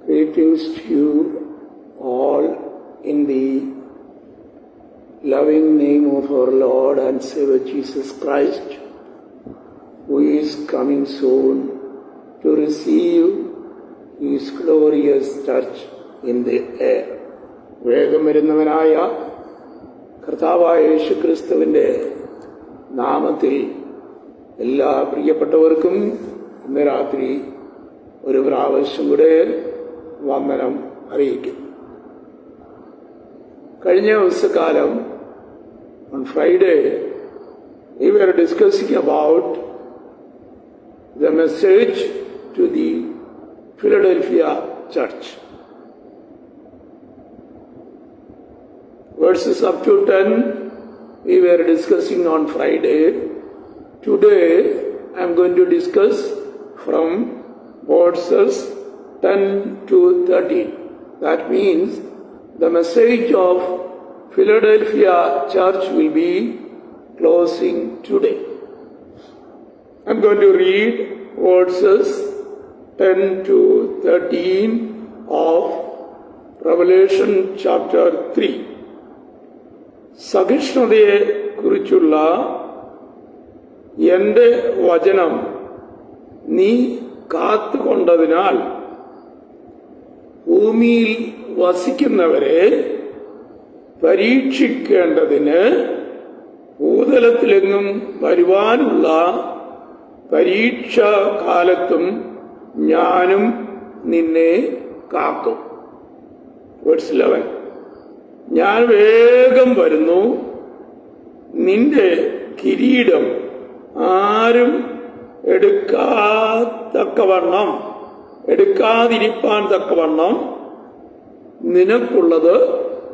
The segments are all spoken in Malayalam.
Greetings to you all in the loving name of our Lord and Savior Jesus Christ, who is coming soon to receive His glorious church in the air. വേഗം വരുന്നവനായ കർത്താവായ യേശുക്രിസ്തുവിന്റെ നാമത്തിൽ എല്ലാ പ്രിയപ്പെട്ടവർക്കും ഇന്ന് രാത്രി ഒരു പ്രാവശ്യം കൂടെ വന്ദനം അറിയിക്കുന്നു. കഴിഞ്ഞ ദിവസക്കാലം on Friday we were discussing about the message to the Philadelphia church. Verses up to 10 we were discussing on Friday. Today I am going to discuss from verses 10 to 13. That means the message of Philadelphia church will be closing today. I am going to read verses 10 to 13 of Revelation chapter 3. സഹിഷ്ണുതയെ കുറിച്ചുള്ള എന്റെ വചനം നീ കാത്തുകൊണ്ടതിനാൽ ഭൂമിയിൽ വസിക്കുന്നവരെ പരീക്ഷിക്കേണ്ടതിന് ഭൂതലത്തിലെങ്ങും വരുവാനുള്ള പരീക്ഷ കാലത്തും ഞാനും നിന്നെ കാക്കും. വേഴ്സ് 11. ഞാൻ വേഗം വരുന്നു, നിന്റെ കിരീടം ആരും എടുക്കാതിരിപ്പാൻ തക്കവണ്ണം നിനക്കുള്ളത്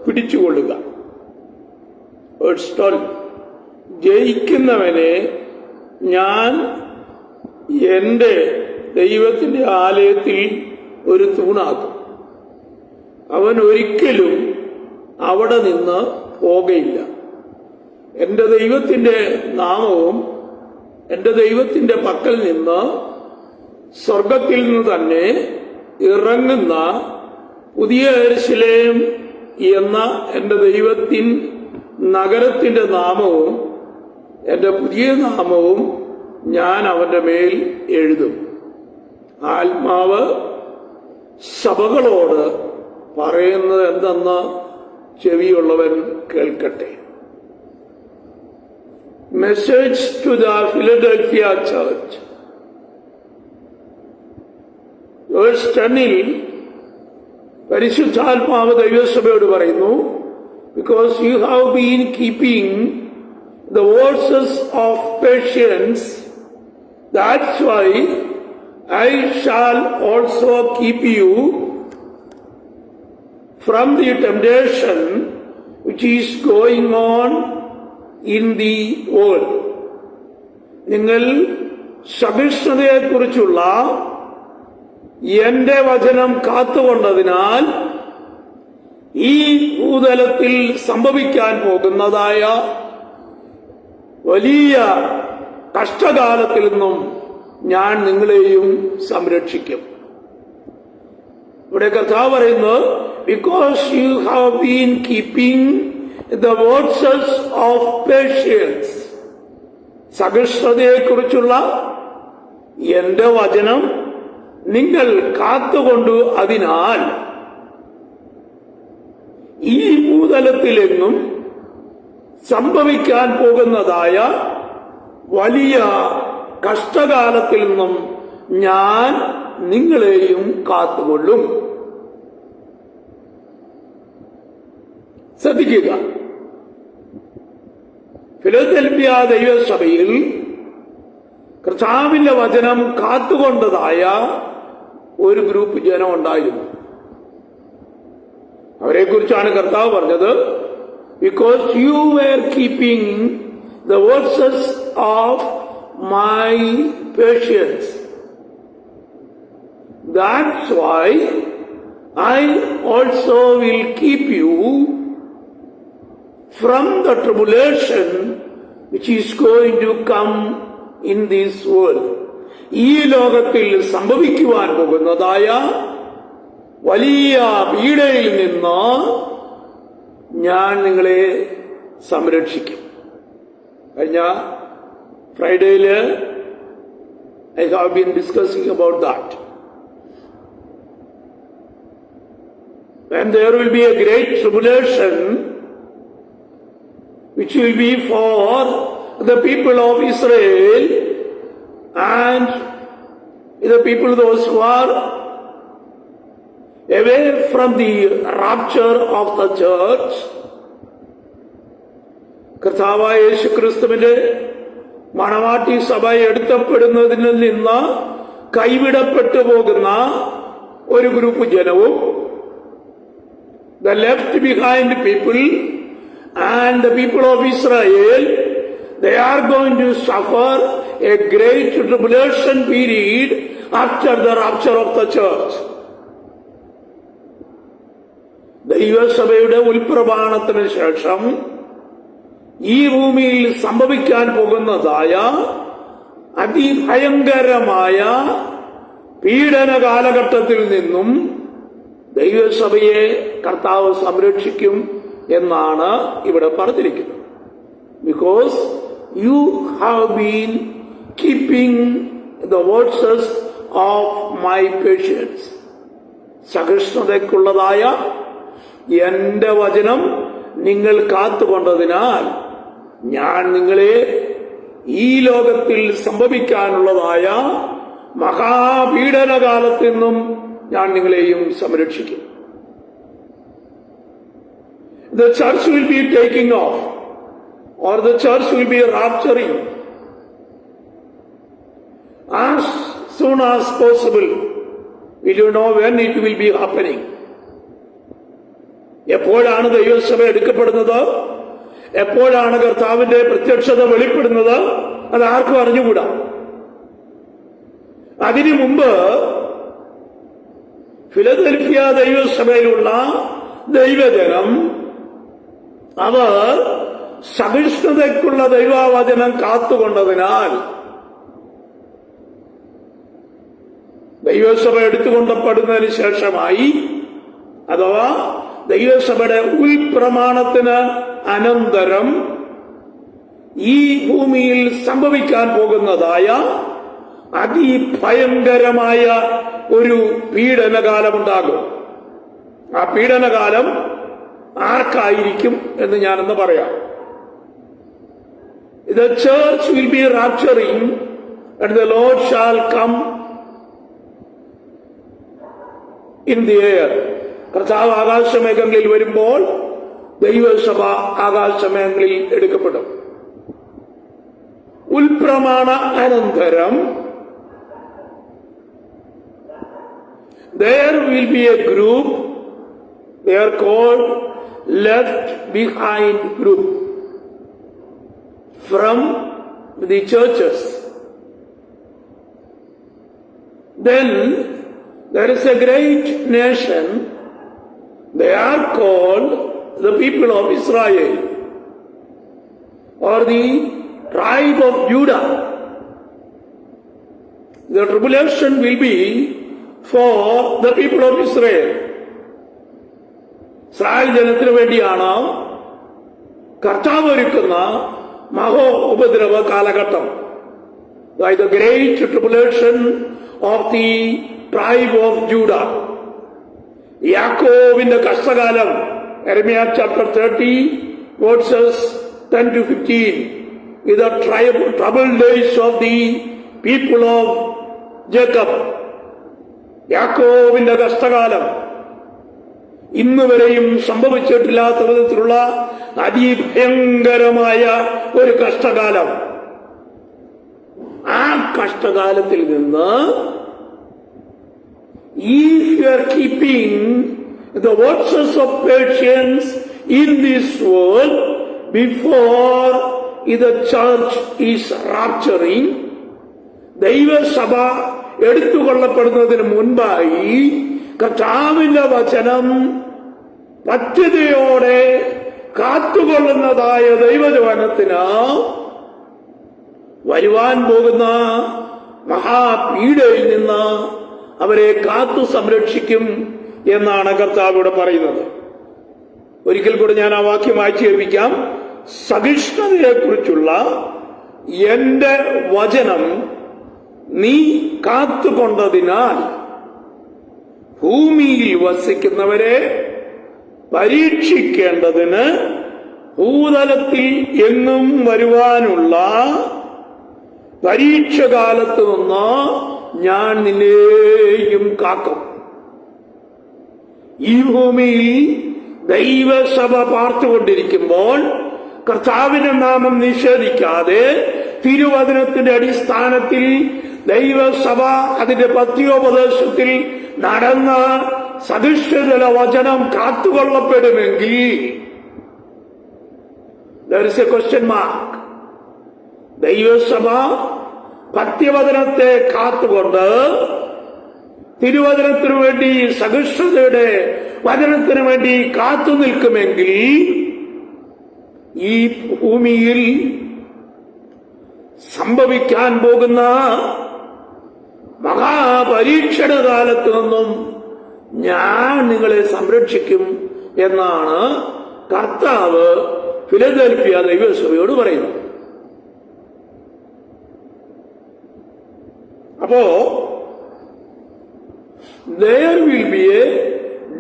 പിടിച്ചുകൊള്ളുക. വേഴ്സ് 12. ജയിക്കുന്നവനെ ഞാൻ എന്റെ ദൈവത്തിന്റെ ആലയത്തിൽ ഒരു തൂണാക്കും, അവൻ ഒരിക്കലും അവിടെ നിന്ന് പോകയില്ല. എന്റെ ദൈവത്തിന്റെ നാമവും എന്റെ ദൈവത്തിന്റെ പക്കൽ നിന്ന് സ്വർഗത്തിൽ നിന്ന് തന്നെ ഇറങ്ങുന്ന പുതിയ യെരൂശലേം എന്ന എന്റെ നഗരത്തിന്റെ നാമവും എന്റെ പുതിയ നാമവും ഞാൻ അവന്റെ മേൽ എഴുതും. ആത്മാവ് സഭകളോട് പറയുന്നത് എന്തെന്ന് ചെവിയുള്ളവൻ കേൾക്കട്ടെ. Message to the Philadelphia church. Verse 10 പരിശുദ്ധാത്മാവ് ദൈവസഭയോട് പറയുന്നു, because you have been keeping the verses of patience, that's why I shall also keep you from the temptation which is going on in the world. നിങ്ങൾ സഹിഷ്ണുതയെക്കുറിച്ചുള്ള എന്റെ വചനം കാത്തുകൊണ്ടതിനാൽ ഈ ഭൂതലത്തിൽ സംഭവിക്കാൻ പോകുന്നതായ വലിയ കഷ്ടകാലത്തിൽ നിന്നും ഞാൻ നിങ്ങളെയും സംരക്ഷിക്കും. ഇവിടെ കർത്താവ് പറയുന്നത്, because you have been keeping the verses of patience, സഹിഷ്ണുതയെക്കുറിച്ചുള്ള എന്റെ വചനം നിങ്ങൾ കാത്തുകൊണ്ടു, അതിനാൽ ഈ ഭൂതലത്തിലെങ്ങും സംഭവിക്കാൻ പോകുന്നതായ വലിയ കഷ്ടകാലത്തിൽ നിന്നും ഞാൻ നിങ്ങളെയും കാത്തുകൊള്ളും. ശ്രദ്ധിക്കുക, ഫിലദൽഫിയ ദൈവസഭയിൽ കർത്താവിന്റെ വചനം കാത്തുകൊണ്ടതായ ഒരു ഗ്രൂപ്പ് ജനം ഉണ്ടായിരുന്നു. അവരെക്കുറിച്ചാണ് കർത്താവ് പറഞ്ഞത്, because you were keeping the verses of my patience, that's why I also will keep you from the tribulation which is going to come in this world. ഈ ലോകത്തിൽ സംഭവിക്കുവാൻ പോകുന്നതായ വലിയ പീഡയിൽ നിന്ന് ഞാൻ നിങ്ങളെ സംരക്ഷിക്കും. കഴിഞ്ഞ ഫ്രൈഡേയില് I have been discussing about that. When there will be a great tribulation, which will be for the people of Israel and the people those who are away from the rapture of the church, കർത്താവായ യേശുക്രിസ്തുവിന്റെ മണവാട്ടി സഭ എടുത്തപ്പെടുന്നതിൽ നിന്ന് കൈവിടപ്പെട്ടു പോകുന്ന ഒരു ഗ്രൂപ്പ് ജനവും, the left behind people and the people of Israel, they are going to suffer a great tribulation period after the rapture of the church. ദൈവസഭയുടെ ഉൽപ്രവാണത്തിന് ശേഷം ഈ ഭൂമിയിൽ സംഭവിക്കാൻ പോകുന്നതായ അതിഭയങ്കരമായ പീഡന കാലഘട്ടത്തിൽ നിന്നും ദൈവസഭയെ കർത്താവ് സംരക്ഷിക്കും എന്നാണ് ഇവിടെ പറഞ്ഞിരിക്കുന്നത്. Because you have been keeping the words of my patience. സഹിഷ്ണുതയ്ക്കുള്ളതായ എന്റെ വചനം നിങ്ങൾ കാത്തുകൊണ്ടതിനാൽ ഞാൻ നിങ്ങളെ ഈ ലോകത്തിൽ സംഭവിക്കാനുള്ളതായ മഹാപീഡനകാലത്തിൽ നിന്നും ഞാൻ നിങ്ങളെയും സംരക്ഷിക്കും. The church will be taking off, or the church will be rapturing as soon as possible. We don't know when it will be happening. എപ്പോഴാണ് ദൈവസഭ എടുക്കപ്പെടുന്നത്, എപ്പോഴാണ് കർത്താവിന്റെ പ്രത്യക്ഷത വെളിപ്പെടുന്നത്, അത് ആർക്കും അറിഞ്ഞുകൂടാ. അതിനു മുമ്പ് ഫിലദൽഫിയ ദൈവസഭയിലുള്ള ദൈവജനം അവർ സഹിഷ്ണുതയ്ക്കുള്ള ദൈവവചനം കാത്തുകൊണ്ടതിനാൽ ദൈവസഭ എടുത്തുകൊണ്ടപ്പെടുന്നതിന് ശേഷമായി, അഥവാ ദൈവസഭയുടെ ഉൾപ്രമാണത്തിന് അനന്തരം ഈ ഭൂമിയിൽ സംഭവിക്കാൻ പോകുന്നതായ അതിഭയങ്കരമായ ഒരു പീഡനകാലമുണ്ടാകും. ആ പീഡനകാലം ആർക്കായിരിക്കും എന്ന് ഞാനെന്ന് പറയാം. The church will be rapturing and the Lord shall come in the air. കർത്താവ് ആകാശമേഘങ്ങളിൽ വരുമ്പോൾ ദൈവസഭ ആകാശമേഘങ്ങളിൽ എടുക്കപ്പെടും. ഉൽപ്രമാണ അനന്തരം there will be a group, they are called left behind group from the churches. Then there is a great nation, they are called the people of Israel or the tribe of Judah. The tribulation will be for the people of Israel. Israel ജനത്തിനു വേണ്ടിയാണ് കർത്താവ് ഒരുക്കുന്ന മഹോ ഉപദ്രവ കാലഘട്ടം. The great tribulation of the tribe of Judah. യാക്കോബിന്റെ കഷ്ടകാലം, യെരമ്യാ chapter 30 verses 10 to 15. is the troubled days of the people of Jacob. യാക്കോബിന്റെ കഷ്ടകാലം ഇന്നുവരെയും സംഭവിച്ചിട്ടില്ലാത്ത വിധത്തിലുള്ള അതിഭയങ്കരമായ ഒരു കഷ്ടകാലം. ആ കഷ്ടകാലത്തിൽ നിന്ന് if you are keeping the watches of patience in this world before the church is rapturing, ദൈവസഭ എടുത്തുകൊള്ളപ്പെടുന്നതിന് മുൻപായി കർത്താവിന്റെ വചനം പത്യതയോടെ കാത്തുകൊള്ളുന്നതായ ദൈവജനത്തിന് വരുവാൻ പോകുന്ന മഹാപീഡയിൽ നിന്ന് അവരെ കാത്തു സംരക്ഷിക്കും എന്നാണ് കർത്താവ് ഇവിടെ പറയുന്നത്. ഒരിക്കൽ കൂടെ ഞാൻ ആ വാക്യം വായിച്ചു കേൾപ്പിക്കാം. സഹിഷ്ണുതയെക്കുറിച്ചുള്ള എന്റെ വചനം നീ കാത്തുകൊണ്ടതിനാൽ ഭൂമിയിൽ വസിക്കുന്നവരെ പരീക്ഷിക്കേണ്ടതിന് ഭൂതലത്തിൽ എങ്ങും വരുവാനുള്ള പരീക്ഷകാലത്ത് നിന്ന് ഞാൻ നിന്നെയും കാക്കും. ഈ ഭൂമിയിൽ ദൈവസഭ പാർത്തുകൊണ്ടിരിക്കുമ്പോൾ കർത്താവിന്റെ നാമം നിഷേധിക്കാതെ തിരുവചനത്തിന്റെ അടിസ്ഥാനത്തിൽ ദൈവസഭ അതിന്റെ പത്യോപദേശത്തിൽ നടന്ന സഹിഷ്ണുതല വചനം കാത്തുകൊള്ളപ്പെടുമെങ്കിൽ there is a question mark. ദൈവസഭ പത്യവചനത്തെ കാത്തുകൊണ്ട് തിരുവചനത്തിനു വേണ്ടി സഹിഷ്ണുതയുടെ വചനത്തിനു വേണ്ടി കാത്തു നിൽക്കുമെങ്കിൽ ഈ ഭൂമിയിൽ സംഭവിക്കാൻ പോകുന്ന മഹാപരീക്ഷണ കാലത്ത് നിന്നും ഞാൻ നിങ്ങളെ സംരക്ഷിക്കും എന്നാണ് കർത്താവ് ഫിലദൽഫിയ ദൈവസഭയോട് പറയുന്നത്. അപ്പോ there will be a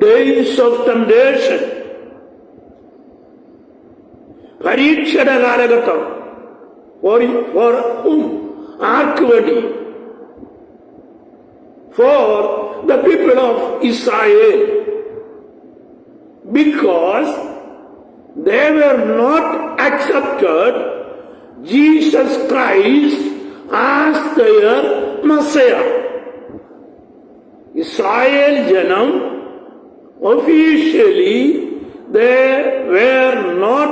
days of temptation, പരീക്ഷണ കാലഘട്ടം. for whom? ആർക്ക് വേണ്ടി? for the people of Israel, because they were not accepted Jesus Christ as their Messiah. Israel ജനം officially they were not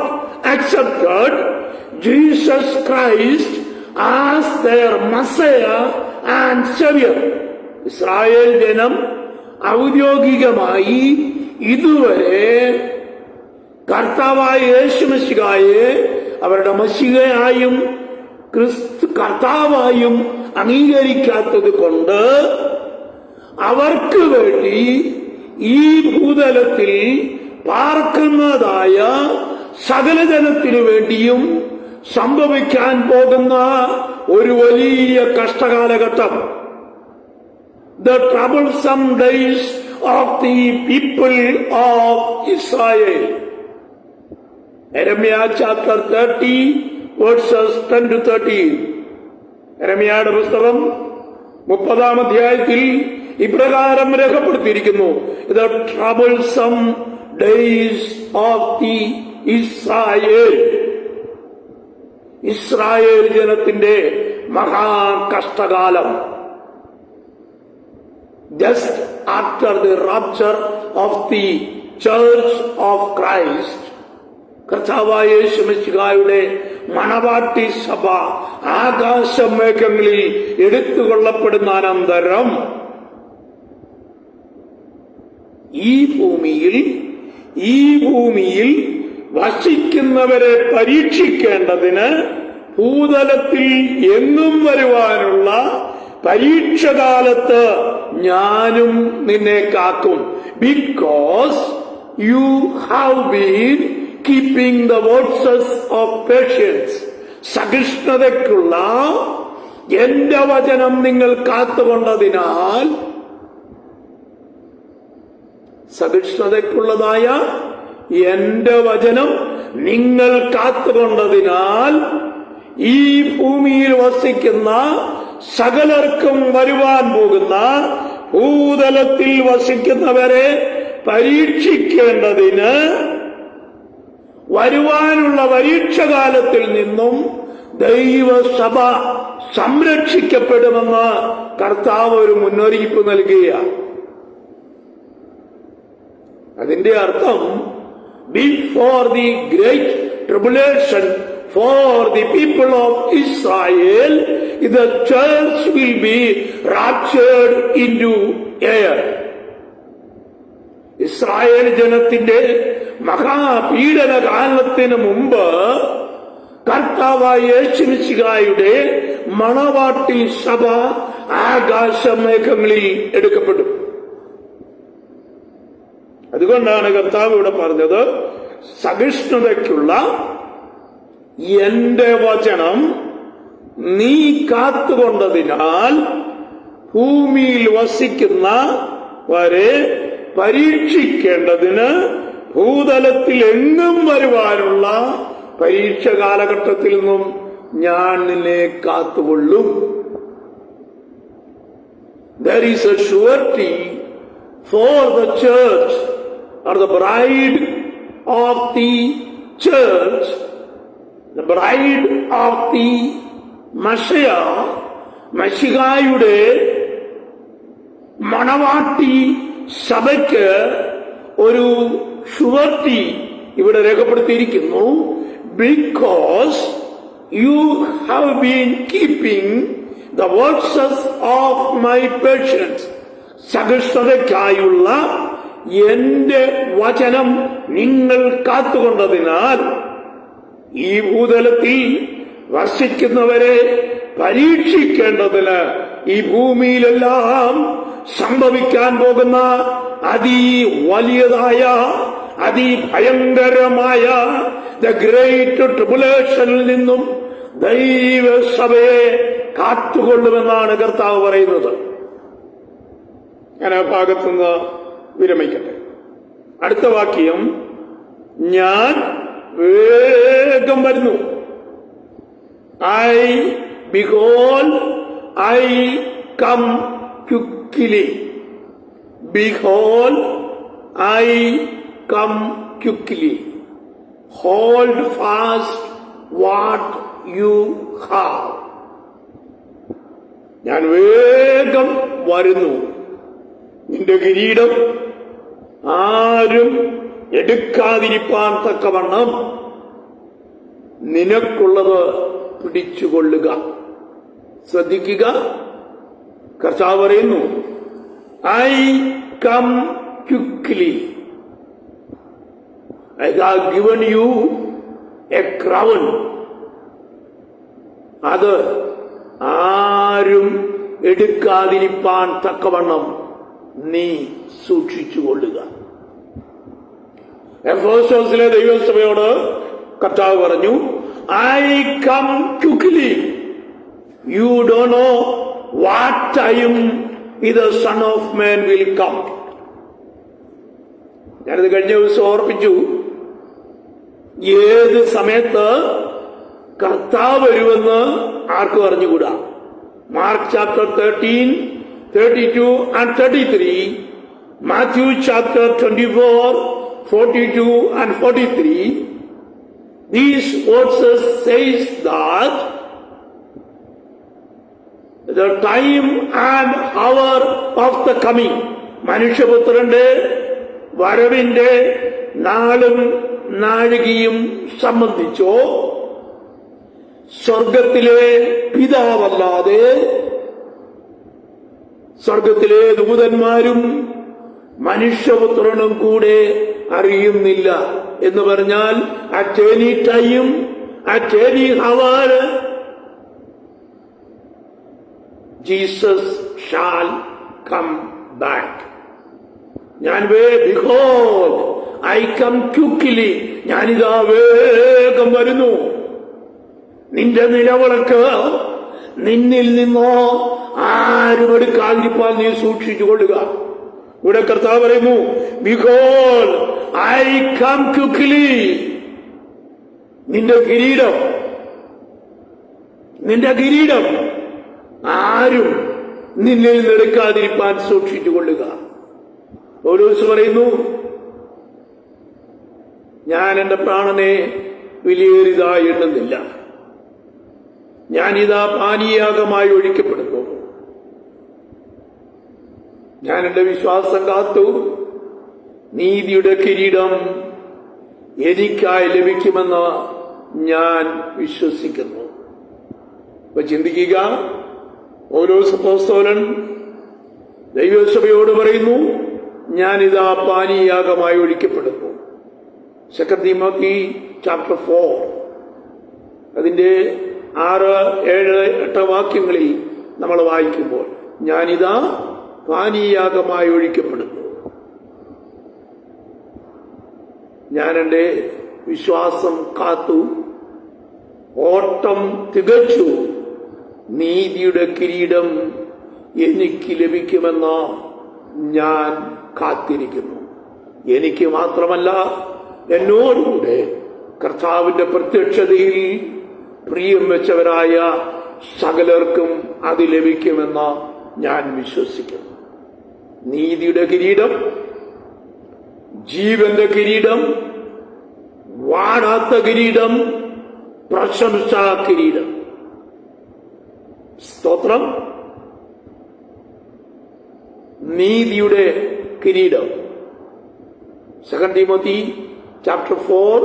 accepted Jesus Christ as their Messiah and Savior. Israel ജനം ഔദ്യോഗികമായി ഇതുവരെ കർത്താവായ യേശുമശിഹായെ അവരുടെ മശിഹയായും ക്രിസ്തു കർത്താവായും അംഗീകരിക്കാത്തത് കൊണ്ട് അവർക്ക് വേണ്ടി ഈ ഭൂതലത്തിൽ പാർക്കുന്നതായ സകല ജനത്തിനു വേണ്ടിയും സംഭവിക്കാൻ പോകുന്ന ഒരു വലിയ കഷ്ടകാലഘട്ടം, the troublesome days of the people of Israel. Jeremiah chapter 30 verses 10 to 13. യെരമ്യായുടെ പുസ്തകം 30-ാം അധ്യായത്തിൽ ഇപ്രകാരം രേഖപ്പെടുത്തിയിരിക്കുന്നു: the troublesome days of the Israel. Israel ജനത്തിന്റെ മഹാകഷ്ടകാലം. just after the rapture of the Church of Christ, കർത്താവായ യേശുമിശിഹായുടെ മണവാട്ടി സഭ ആകാശമേഘങ്ങളിൽ എടുത്തുകൊള്ളപ്പെടുന്ന അനന്തരം ഈ ഭൂമിയിൽ വസിക്കുന്നവരെ പരീക്ഷിക്കേണ്ടതിന് ഭൂതലത്തിൽ എങ്ങും വരുവാനുള്ള പരീക്ഷകാലത്ത് ഞാനും നിന്നെ കാക്കും. Because you have been keeping the words of patience. സഹിഷ്ണുതയ്ക്കുള്ള എന്റെ വചനം നിങ്ങൾ കാത്തുകൊണ്ടതിനാൽ, സഹിഷ്ണുതയ്ക്കുള്ളതായ എന്റെ വചനം നിങ്ങൾ കാത്തുകൊണ്ടതിനാൽ ഈ ഭൂമിയിൽ വസിക്കുന്ന സകലർക്കും വരുവാൻ പോകുന്ന ഭൂതലത്തിൽ വസിക്കുന്നവരെ പരീക്ഷിക്കേണ്ടതിന് വരുവാനുള്ള പരീക്ഷകാലത്തിൽ നിന്നും ദൈവസഭ സംരക്ഷിക്കപ്പെടുമെന്ന് കർത്താവ് ഒരു മുന്നറിയിപ്പ് നൽകുകയാണ്. അതിന്റെ അർത്ഥം before the great tribulation for the people of Israel, the church will be raptured into air. Israel ജനത്തിന്റെ മഹാപീഡന കാലത്തിന് മുമ്പ് കർത്താവായ യേശുമിശിഹായുടെ മണവാട്ടി സഭ ആകാശമേഘങ്ങളിൽ എടുക്കപ്പെടും. അതുകൊണ്ടാണ് കർത്താവ് ഇവിടെ പറഞ്ഞത്, സഹിഷ്ണുതയ്ക്കുള്ള എന്റെ വചനം നീ കാത്തുകൊണ്ടതിനാൽ ഭൂമിയിൽ വസിക്കുന്നവരെ പരീക്ഷിക്കേണ്ടതിന് ഭൂതലത്തിൽ എങ്ങും വരുവാനുള്ള പരീക്ഷ കാലഘട്ടത്തിൽ നിന്നും ഞാൻ നിന്നെ കാത്തുകൊള്ളും. There is a surety for the church or the bride of the church, the bride of the Messiah, മശിഹായുടെ മണവാട്ടി സഭയ്ക്ക് ഒരു ഷുവർട്ടി ഇവിടെ രേഖപ്പെടുത്തിയിരിക്കുന്നു. Because you have been keeping the verses of my patience, സഹിഷ്ണുതയ്ക്കായുള്ള എന്റെ വചനം നിങ്ങൾ കാത്തുകൊണ്ടതിനാൽ ഈ ഭൂതലത്തിൽ വസിക്കുന്നവരെ പരീക്ഷിക്കേണ്ടതിന് ഈ ഭൂമിയിലെല്ലാം സംഭവിക്കാൻ പോകുന്ന വലിയതായ അതിഭയങ്കരമായ ദ ഗ്രേറ്റ് ട്രിബുലേഷനിൽ നിന്നും ദൈവസഭയെ കാത്തുകൊള്ളുമെന്നാണ് കർത്താവ് പറയുന്നത്. ഞാൻ ആ ഭാഗത്തുനിന്ന് വിരമിക്കട്ടെ. അടുത്ത വാക്യം, ഞാൻ വേഗം വരുന്നു. Behold, I come quickly. Behold, I come quickly. Hold fast what you have. ഞാൻ വേഗം വരുന്നു. നിന്റെ കിരീടം ആരും എടുക്കാതിരിപ്പാൻ തക്കവണ്ണം നിനക്കുള്ളത് പിടിച്ചുകൊള്ളുക. ശ്രദ്ധിക്കുക, കർത്താവ് പറയുന്നു, I come quickly. I have given you a crown. അത് ആരും എടുക്കാതിരിപ്പാൻ തക്കവണ്ണം നീ സൂക്ഷിച്ചുകൊള്ളുക. എഫേസോസിലെ ദൈവസഭയോട് കർത്താവ് പറഞ്ഞു, I come quickly. You don't know what time the son of man will come. ഞാനിത് കഴിഞ്ഞ ദിവസം ഓർപ്പിച്ചു, ഏത് സമയത്ത് കർത്താവ് വരുമെന്ന് ആർക്കും അറിഞ്ഞുകൂടാ. Mark chapter 13, 32 and 33, Matthew chapter 24, 42 and 43. These verses says that the time and hour of the coming, മനുഷ്യപുത്രന്റെ വരവിന്റെ നാളും നാഴികയും സംബന്ധിച്ചോ സ്വർഗത്തിലെ പിതാവല്ലാതെ സ്വർഗത്തിലെ ദൂതന്മാരും മനുഷ്യപുത്രനും കൂടെ അറിയുന്നില്ല എന്ന് പറഞ്ഞാൽ, at any time, at any hour Jesus shall come back. ഞാൻ ബിഹോൾഡ് ഐ കം ക്വിക്ലി. ഞാനിതാ വേഗം വരുന്നു. നിന്റെ നിലവിളക്ക് നിന്നിൽ നിന്നോ ആരും എടുക്കാതിരിപ്പാൻ നീ സൂക്ഷിച്ചുകൊള്ളുക. ഇവിടെ കർത്താവ് പറയുന്നു, ബിഹോൾഡ് ഐ കം ക്വിക്ലി. നിന്റെ കിരീടം ആരും നിന്നിൽ നിന്ന് എടുക്കാതിരിപ്പാൻ സൂക്ഷിച്ചുകൊള്ളുക. പൗലോസ് പറയുന്നു, ഞാൻ എന്റെ പ്രാണനെ വിലയേറിയതായി എണ്ണുന്നില്ല. ഞാനിതാ പാനീയാഗമായി ഒഴിക്കപ്പെടുന്നു. ഞാൻ എന്റെ വിശ്വാസം കാത്തു. നീതിയുടെ കിരീടം എനിക്കായി ലഭിക്കുമെന്ന് ഞാൻ വിശ്വസിക്കുന്നു. അപ്പൊ ചിന്തിക്കുക, പൗലോസ് അപ്പോസ്തലൻ ദൈവസഭയോട് പറയുന്നു, ഞാനിതാ പാനീയാഗമായി ഒഴിക്കപ്പെടുന്നു. 2 തിമോത്തി ചാപ്റ്റർ 4 അതിന്റെ 6, 7, 8 വാക്യങ്ങളിൽ നമ്മൾ വായിക്കുമ്പോൾ, ഞാനിതാ പാനീയാഗമായി ഒഴിക്കപ്പെടുന്നു. ഞാൻ എൻ്റെ വിശ്വാസം കാത്തു, ഓട്ടം തികച്ചു, നീതിയുടെ കിരീടം എനിക്ക് ലഭിക്കുമെന്ന് ഞാൻ കാത്തിരിക്കുന്നു. എനിക്ക് മാത്രമല്ല, എന്നോടുകൂടെ കർത്താവിന്റെ പ്രത്യക്ഷതയിൽ പ്രിയം വെച്ചവരായ സകലർക്കും അത് ലഭിക്കുമെന്ന് ഞാൻ വിശ്വസിക്കുന്നു. നീതിയുടെ കിരീടം, ജീവന്റെ കിരീടം, വാടാത്ത കിരീടം, പ്രശംസാ കിരീടം. സ്തോത്രം. നീതിയുടെ കിരീടം. 2 Timothy chapter 4,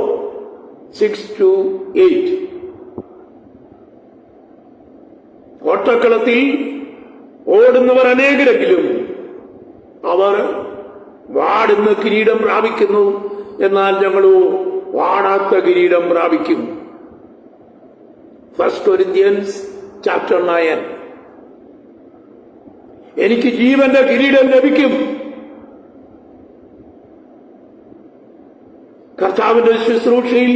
6-8. ഓട്ടക്കളത്തിൽ ഓടുന്നവർ അനേകരെങ്കിലും അവർ വാടുന്ന കിരീടം പ്രാപിക്കുന്നു, എന്നാൽ ഞങ്ങളോ വാടാത്ത കിരീടം പ്രാപിക്കും. 1 Corinthians chapter 9. എനിക്ക് ജീവന്റെ കിരീടം ലഭിക്കും. കർത്താവിന്റെ ശുശ്രൂഷയിൽ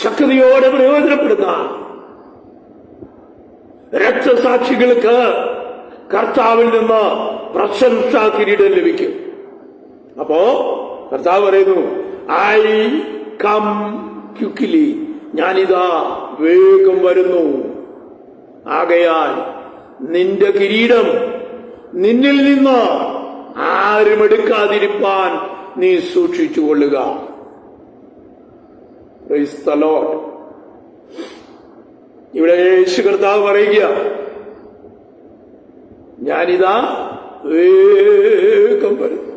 ശക്തിയോടെ പ്രയോജനപ്പെടുന്ന രക്തസാക്ഷികൾക്ക് കർത്താവിൽ നിന്ന് പ്രശംസാ കിരീടം ലഭിക്കും. അപ്പോ കർത്താവ് പറയുന്നു, ഐ കം ക്വിക്ക്ലി, ഞാനിതാ വേഗം വരുന്നു. ആകയാൽ നിന്റെ കിരീടം നിന്നിൽ നിന്ന് ആരും എടുക്കാതിരിപ്പാൻ നീ സൂക്ഷിച്ചുകൊള്ളുക. Praise the Lord. ഇവിടെ യേശു കർത്താവ് പറയുക, ഞാനിതാ വേഗം വരുന്നു.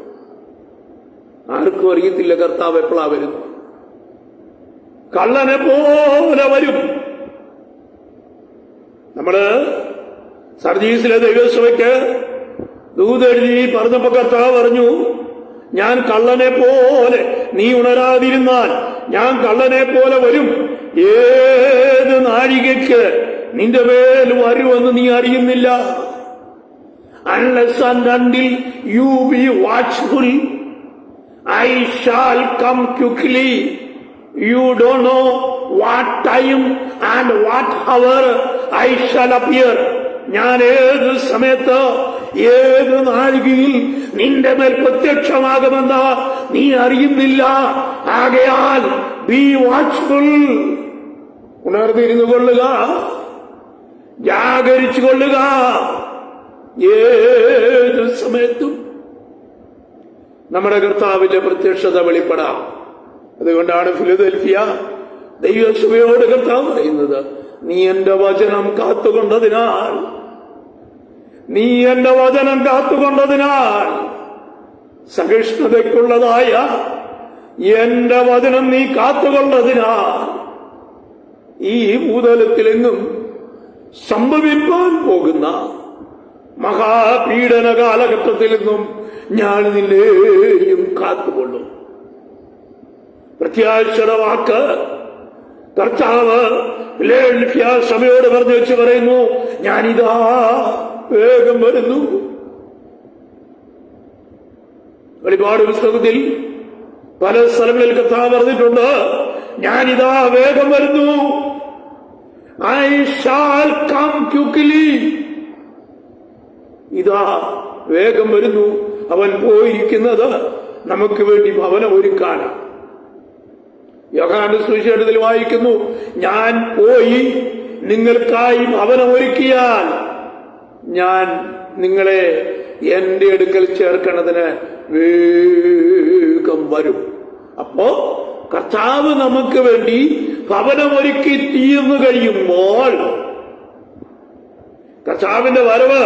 ആർക്കും അറിയത്തില്ല കർത്താവ് എപ്പോഴാ വരുന്നു. കള്ളനെ പോലെ വരും. നമ്മള് സർദീസിലെ ദൈവസഭയ്ക്ക് ദൂതെഴുതി പറഞ്ഞപ്പോ കർത്താവ് പറഞ്ഞു, ഞാൻ കള്ളനെ പോലെ, നീ ഉണരാതിരുന്നാൽ ഞാൻ കള്ളനെ പോലെ വരും. ഏത് നാഴികയ്ക്ക് നിന്റെ മേൽ വരുമെന്ന് നീ അറിയുന്നില്ല. Unless and until you be watchful, I shall come quickly. You don't know what time and what hour I shall appear. ഞാൻ ഏത് സമയത്ത് ഏത് നാഴികയിൽ നിന്റെ മേൽ പ്രത്യക്ഷമാകുമെന്ന് നീ അറിയുന്നില്ല. ആകയാൽ ബി വാച്ച്ഫുൾ, ഉണർന്നിരുന്നു കൊള്ളുക, ജാഗരിച്ചു കൊള്ളുക. ഏത് സമയത്തും നമ്മുടെ കർത്താവിന്റെ പ്രത്യക്ഷത വെളിപ്പെടാം. അതുകൊണ്ടാണ് ഫിലദൽഫിയ ദൈവസഭയോട് കർത്താവ് പറയുന്നത്, നീ എന്റെ വചനം കാത്തുകൊണ്ടതിനാൽ, നീ എന്റെ വചനം കാത്തുകൊണ്ടതിനാൽ, സഹിഷ്ണുതയ്ക്കുള്ളതായ എന്റെ വചനം നീ കാത്തുകൊണ്ടതിനാൽ, ഈ ഭൂതലത്തിലെങ്ങും സംഭവിപ്പാൻ പോകുന്ന മഹാപീഡന കാലഘട്ടത്തിൽ നിന്നും ഞാൻ നിന്നെയും കാത്തുകൊള്ളും. പ്രത്യാശയുടെ വാക്ക് കർത്താവ് ഫിലദൽഫിയ സഭയോട് പറഞ്ഞു വെച്ച് പറയുന്നു, ഞാനിതാ വേഗം വരുന്നു. വെളിപാട് പുസ്തകത്തിൽ പല സ്ഥലങ്ങളിൽ കർത്താവ് പറഞ്ഞിട്ടുണ്ട്, ഞാനിതാ വേഗം വരുന്നു. I shall come quickly. ഇതാ വേഗം വരുന്നു. അവൻ പോയിരിക്കുന്നത് നമുക്ക് വേണ്ടി ഭവനം ഒരുക്കാനാണ്. യോഹന്നാന്റെ സുവിശേഷത്തിൽ വായിക്കുന്നു, ഞാൻ പോയി നിങ്ങൾക്കായി ഭവനം ഒരുക്കിയാൽ ഞാൻ നിങ്ങളെ എന്റെ അടുക്കൽ ചേർക്കണതിന് വേഗം വരും. അപ്പോ കർത്താവ് നമുക്ക് വേണ്ടി ഭവനമൊരുക്കി തീർന്നു കഴിയുമ്പോൾ കർത്താവിന്റെ വരവ്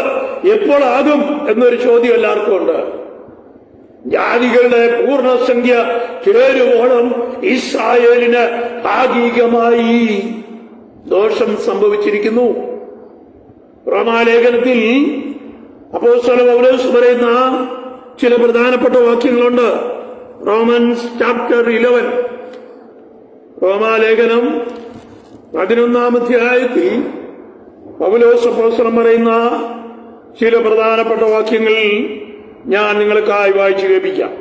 എപ്പോഴാകും എന്നൊരു ചോദ്യം എല്ലാവർക്കും ഉണ്ട്. ജാതികളുടെ പൂർണ്ണസംഖ്യ ചേരുവോളം ഇസ്രായേലിന് ഭാഗികമായി ദോഷം സംഭവിച്ചിരിക്കുന്നു. റോമാലേഖനത്തിൽ അപ്പോസ്തലൻ പൗലോസ് പറയുന്ന ചില പ്രധാനപ്പെട്ട വാക്യങ്ങളുണ്ട്. റോമൻസ് ചാപ്റ്റർ 11, റോമാലേഖനം 11-ാം അധ്യായത്തിൽ പൗലോസ് അപ്പോസ്തലൻ പറയുന്ന ചില പ്രധാനപ്പെട്ട വാക്യങ്ങൾ ഞാൻ നിങ്ങൾക്കായി വായിച്ചു കേൾപ്പിക്കാം.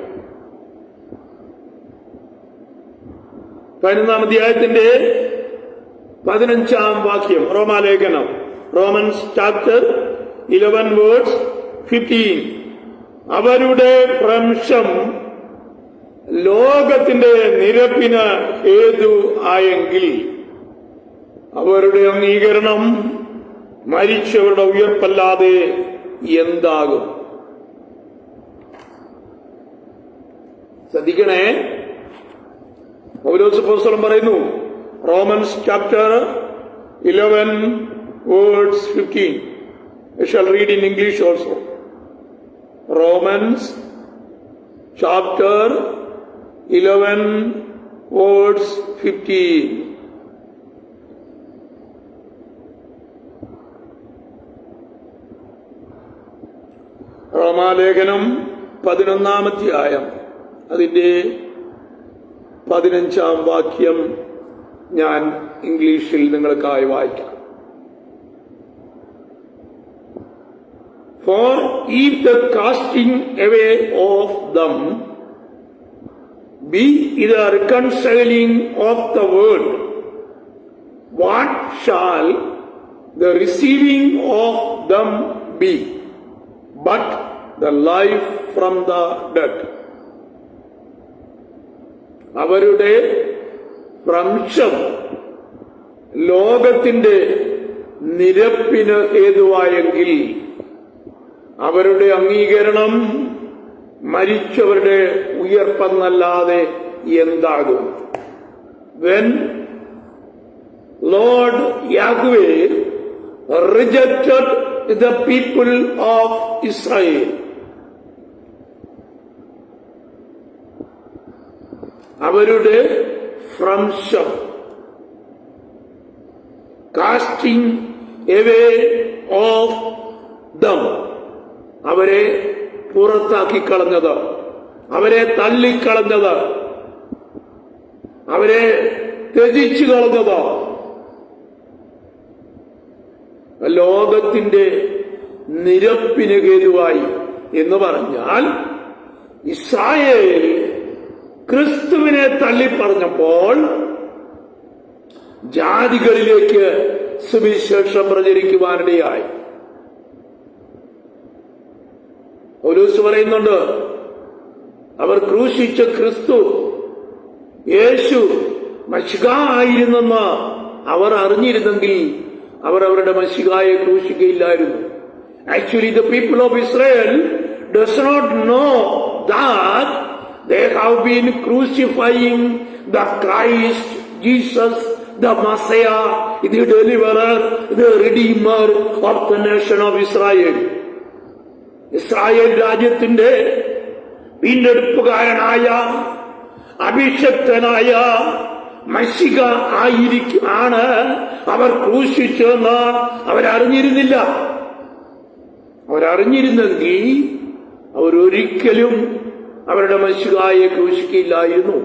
11-ാം അധ്യായത്തിന്റെ 15-ാം വാക്യം, റോമാലേഖനം, റോമൻസ് ചാപ്റ്റർ 11 വേഴ്സ് 15. അവരുടെ ഭ്രംശം ലോകത്തിന്റെ നിരപ്പിന് ഹേതു ആയെങ്കിൽ അവരുടെ അംഗീകരണം മരിച്ചവരുടെ ഉയർപ്പല്ലാതെ എന്താകും? ശ്രദ്ധിക്കണേ, പൗലോസ് അപ്പോസ്തലൻ പറയുന്നു, Romans chapter 11 verse 15. I shall read in English also. Romans chapter 11 verse 15. റോമാലേഖനം 11-ാം അധ്യായം അതിന്റെ 15-ാം വാക്യം ഞാൻ ഇംഗ്ലീഷിൽ നിങ്ങൾക്കായി വായിക്കാം. For if the casting away of them be the reconciling of the world, what shall the receiving of them be but the life from the dead? അവരുടെ ഭ്രംശം ലോകത്തിന്റെ നിരപ്പിന് ഹേതുവായെങ്കിൽ അവരുടെ അംഗീകരണം മരിച്ചവരുടെ ഉയർപ്പെന്നല്ലാതെ എന്താകും? When Lord Yahweh rejected the people of Israel, അവരുടെ ഭ്രംശം, കാസ്റ്റിംഗ് എവേ ഓഫ് ദം, അവരെ പുറത്താക്കി കളഞ്ഞത്, അവരെ തള്ളിക്കളഞ്ഞത്, അവരെ ത്യജിച്ചു കളഞ്ഞത് ലോകത്തിന്റെ നിരപ്പിന് ഹേതുവായി എന്ന് പറഞ്ഞാൽ, ഇസ്രായേൽ ക്രിസ്തുവിനെ തള്ളിപ്പറഞ്ഞപ്പോൾ ജാതികളിലേക്ക് സുവിശേഷം പ്രചരിക്കുവാനിടയായി. പൗലോസ് പറയുന്നുണ്ട്, അവർ ക്രൂശിച്ച ക്രിസ്തു യേശു മശിഹ ആയിരുന്നെന്ന് അവർ അറിഞ്ഞിരുന്നെങ്കിൽ അവർ അവരുടെ മശിഹായെ ക്രൂശിക്കുകയില്ലായിരുന്നു. Actually the people of Israel does not know that they have been crucifying the Christ Jesus, the Messiah, the deliverer, the redeemer of the nation of Israel. Israel രാജ്യത്തിന്റെ വീണ്ടെടുപ്പുകാരനായ അഭിഷക്തനായ മശിഹ ആണ് അവർ ക്രൂശിച്ചെന്ന് അവരറിഞ്ഞിരുന്നില്ല. അവരറിഞ്ഞിരുന്നെങ്കിൽ അവരൊരിക്കലും അവരുടെ മശിഹായെ ക്രൂശിക്കില്ലായിരുന്നു.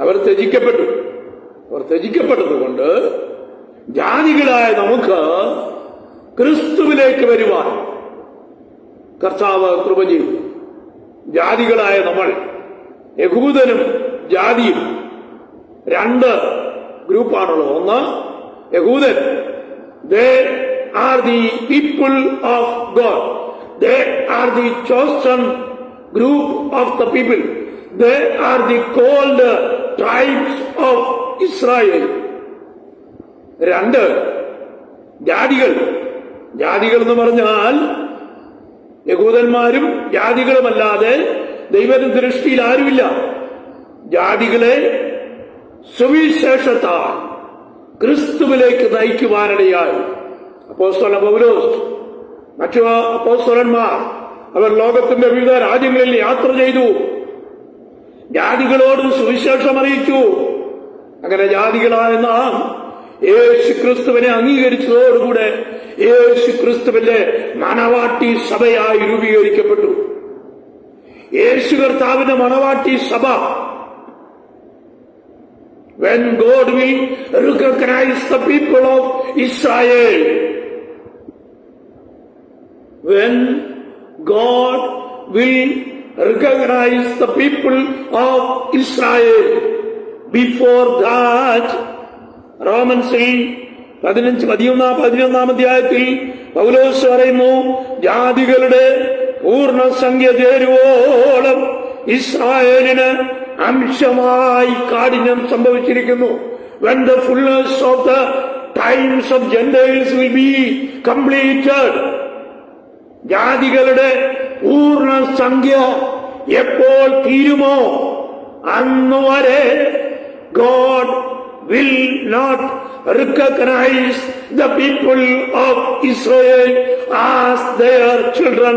അവർ ത്യജിക്കപ്പെട്ടു. അവർ ത്യജിക്കപ്പെട്ടതുകൊണ്ട് ജാതികളായ നമുക്ക് ക്രിസ്തുവിലേക്ക് വരുവാൻ കർത്താവ് കൃപ ചെയ്തു. ജാതികളായ നമ്മൾ, യഹൂദനും ജാതിയും രണ്ട് ഗ്രൂപ്പാണുള്ളത്. ഒന്ന് യഹൂദൻ, they are the people of God, they are the chosen group of the people, they are the called tribes of Israel. രണ്ട് ജാതികൾ. ജാതികൾ എന്ന് പറഞ്ഞാൽ യഹൂദന്മാരും ജാതികളുമല്ലാതെ ദൈവത്തിന്റെ ദൃഷ്ടിയിൽ ആരുമില്ല. ജാതികളെ സുവിശേഷത്താൽ ക്രിസ്തുവിലേക്ക് നയിക്കുവാനിടയായി അപ്പോസ്തലൻ പൗലോസ്, മറ്റു അപ്പോസ്തലന്മാർ അവർ ലോകത്തിന്റെ വിവിധ രാജ്യങ്ങളിൽ യാത്ര ചെയ്തു, ജാതികളോട് സുവിശേഷം അറിയിച്ചു. അങ്ങനെ ജാതികളായ നാം യേശു ക്രിസ്തുവിനെ അംഗീകരിച്ചതോടുകൂടെ യേശു ക്രിസ്തുവിന്റെ മണവാട്ടി സഭയായി രൂപീകരിക്കപ്പെട്ടു. യേശു കർത്താവിന്റെ മണവാട്ടി സഭ, when God will recognize the people of Israel, when God will recognize the people of Israel. Before that, റോമൻസിൽ 11 അധ്യായത്തിൽ പൗലോസ് പറയുന്നു, ജാതികളുടെ പൂർണ്ണസംഖ്യ ചേരുവോളം ഇസ്രായേലിന് അംശമായി കാഠിന്യം സംഭവിച്ചിരിക്കുന്നു. When the fullness of the times of Gentiles will be completed, ജാതികളുടെ പൂർണ്ണസംഖ്യ എപ്പോൾ തീരുമോ അന്ന് വരെ God will not recognize the people of Israel as their children,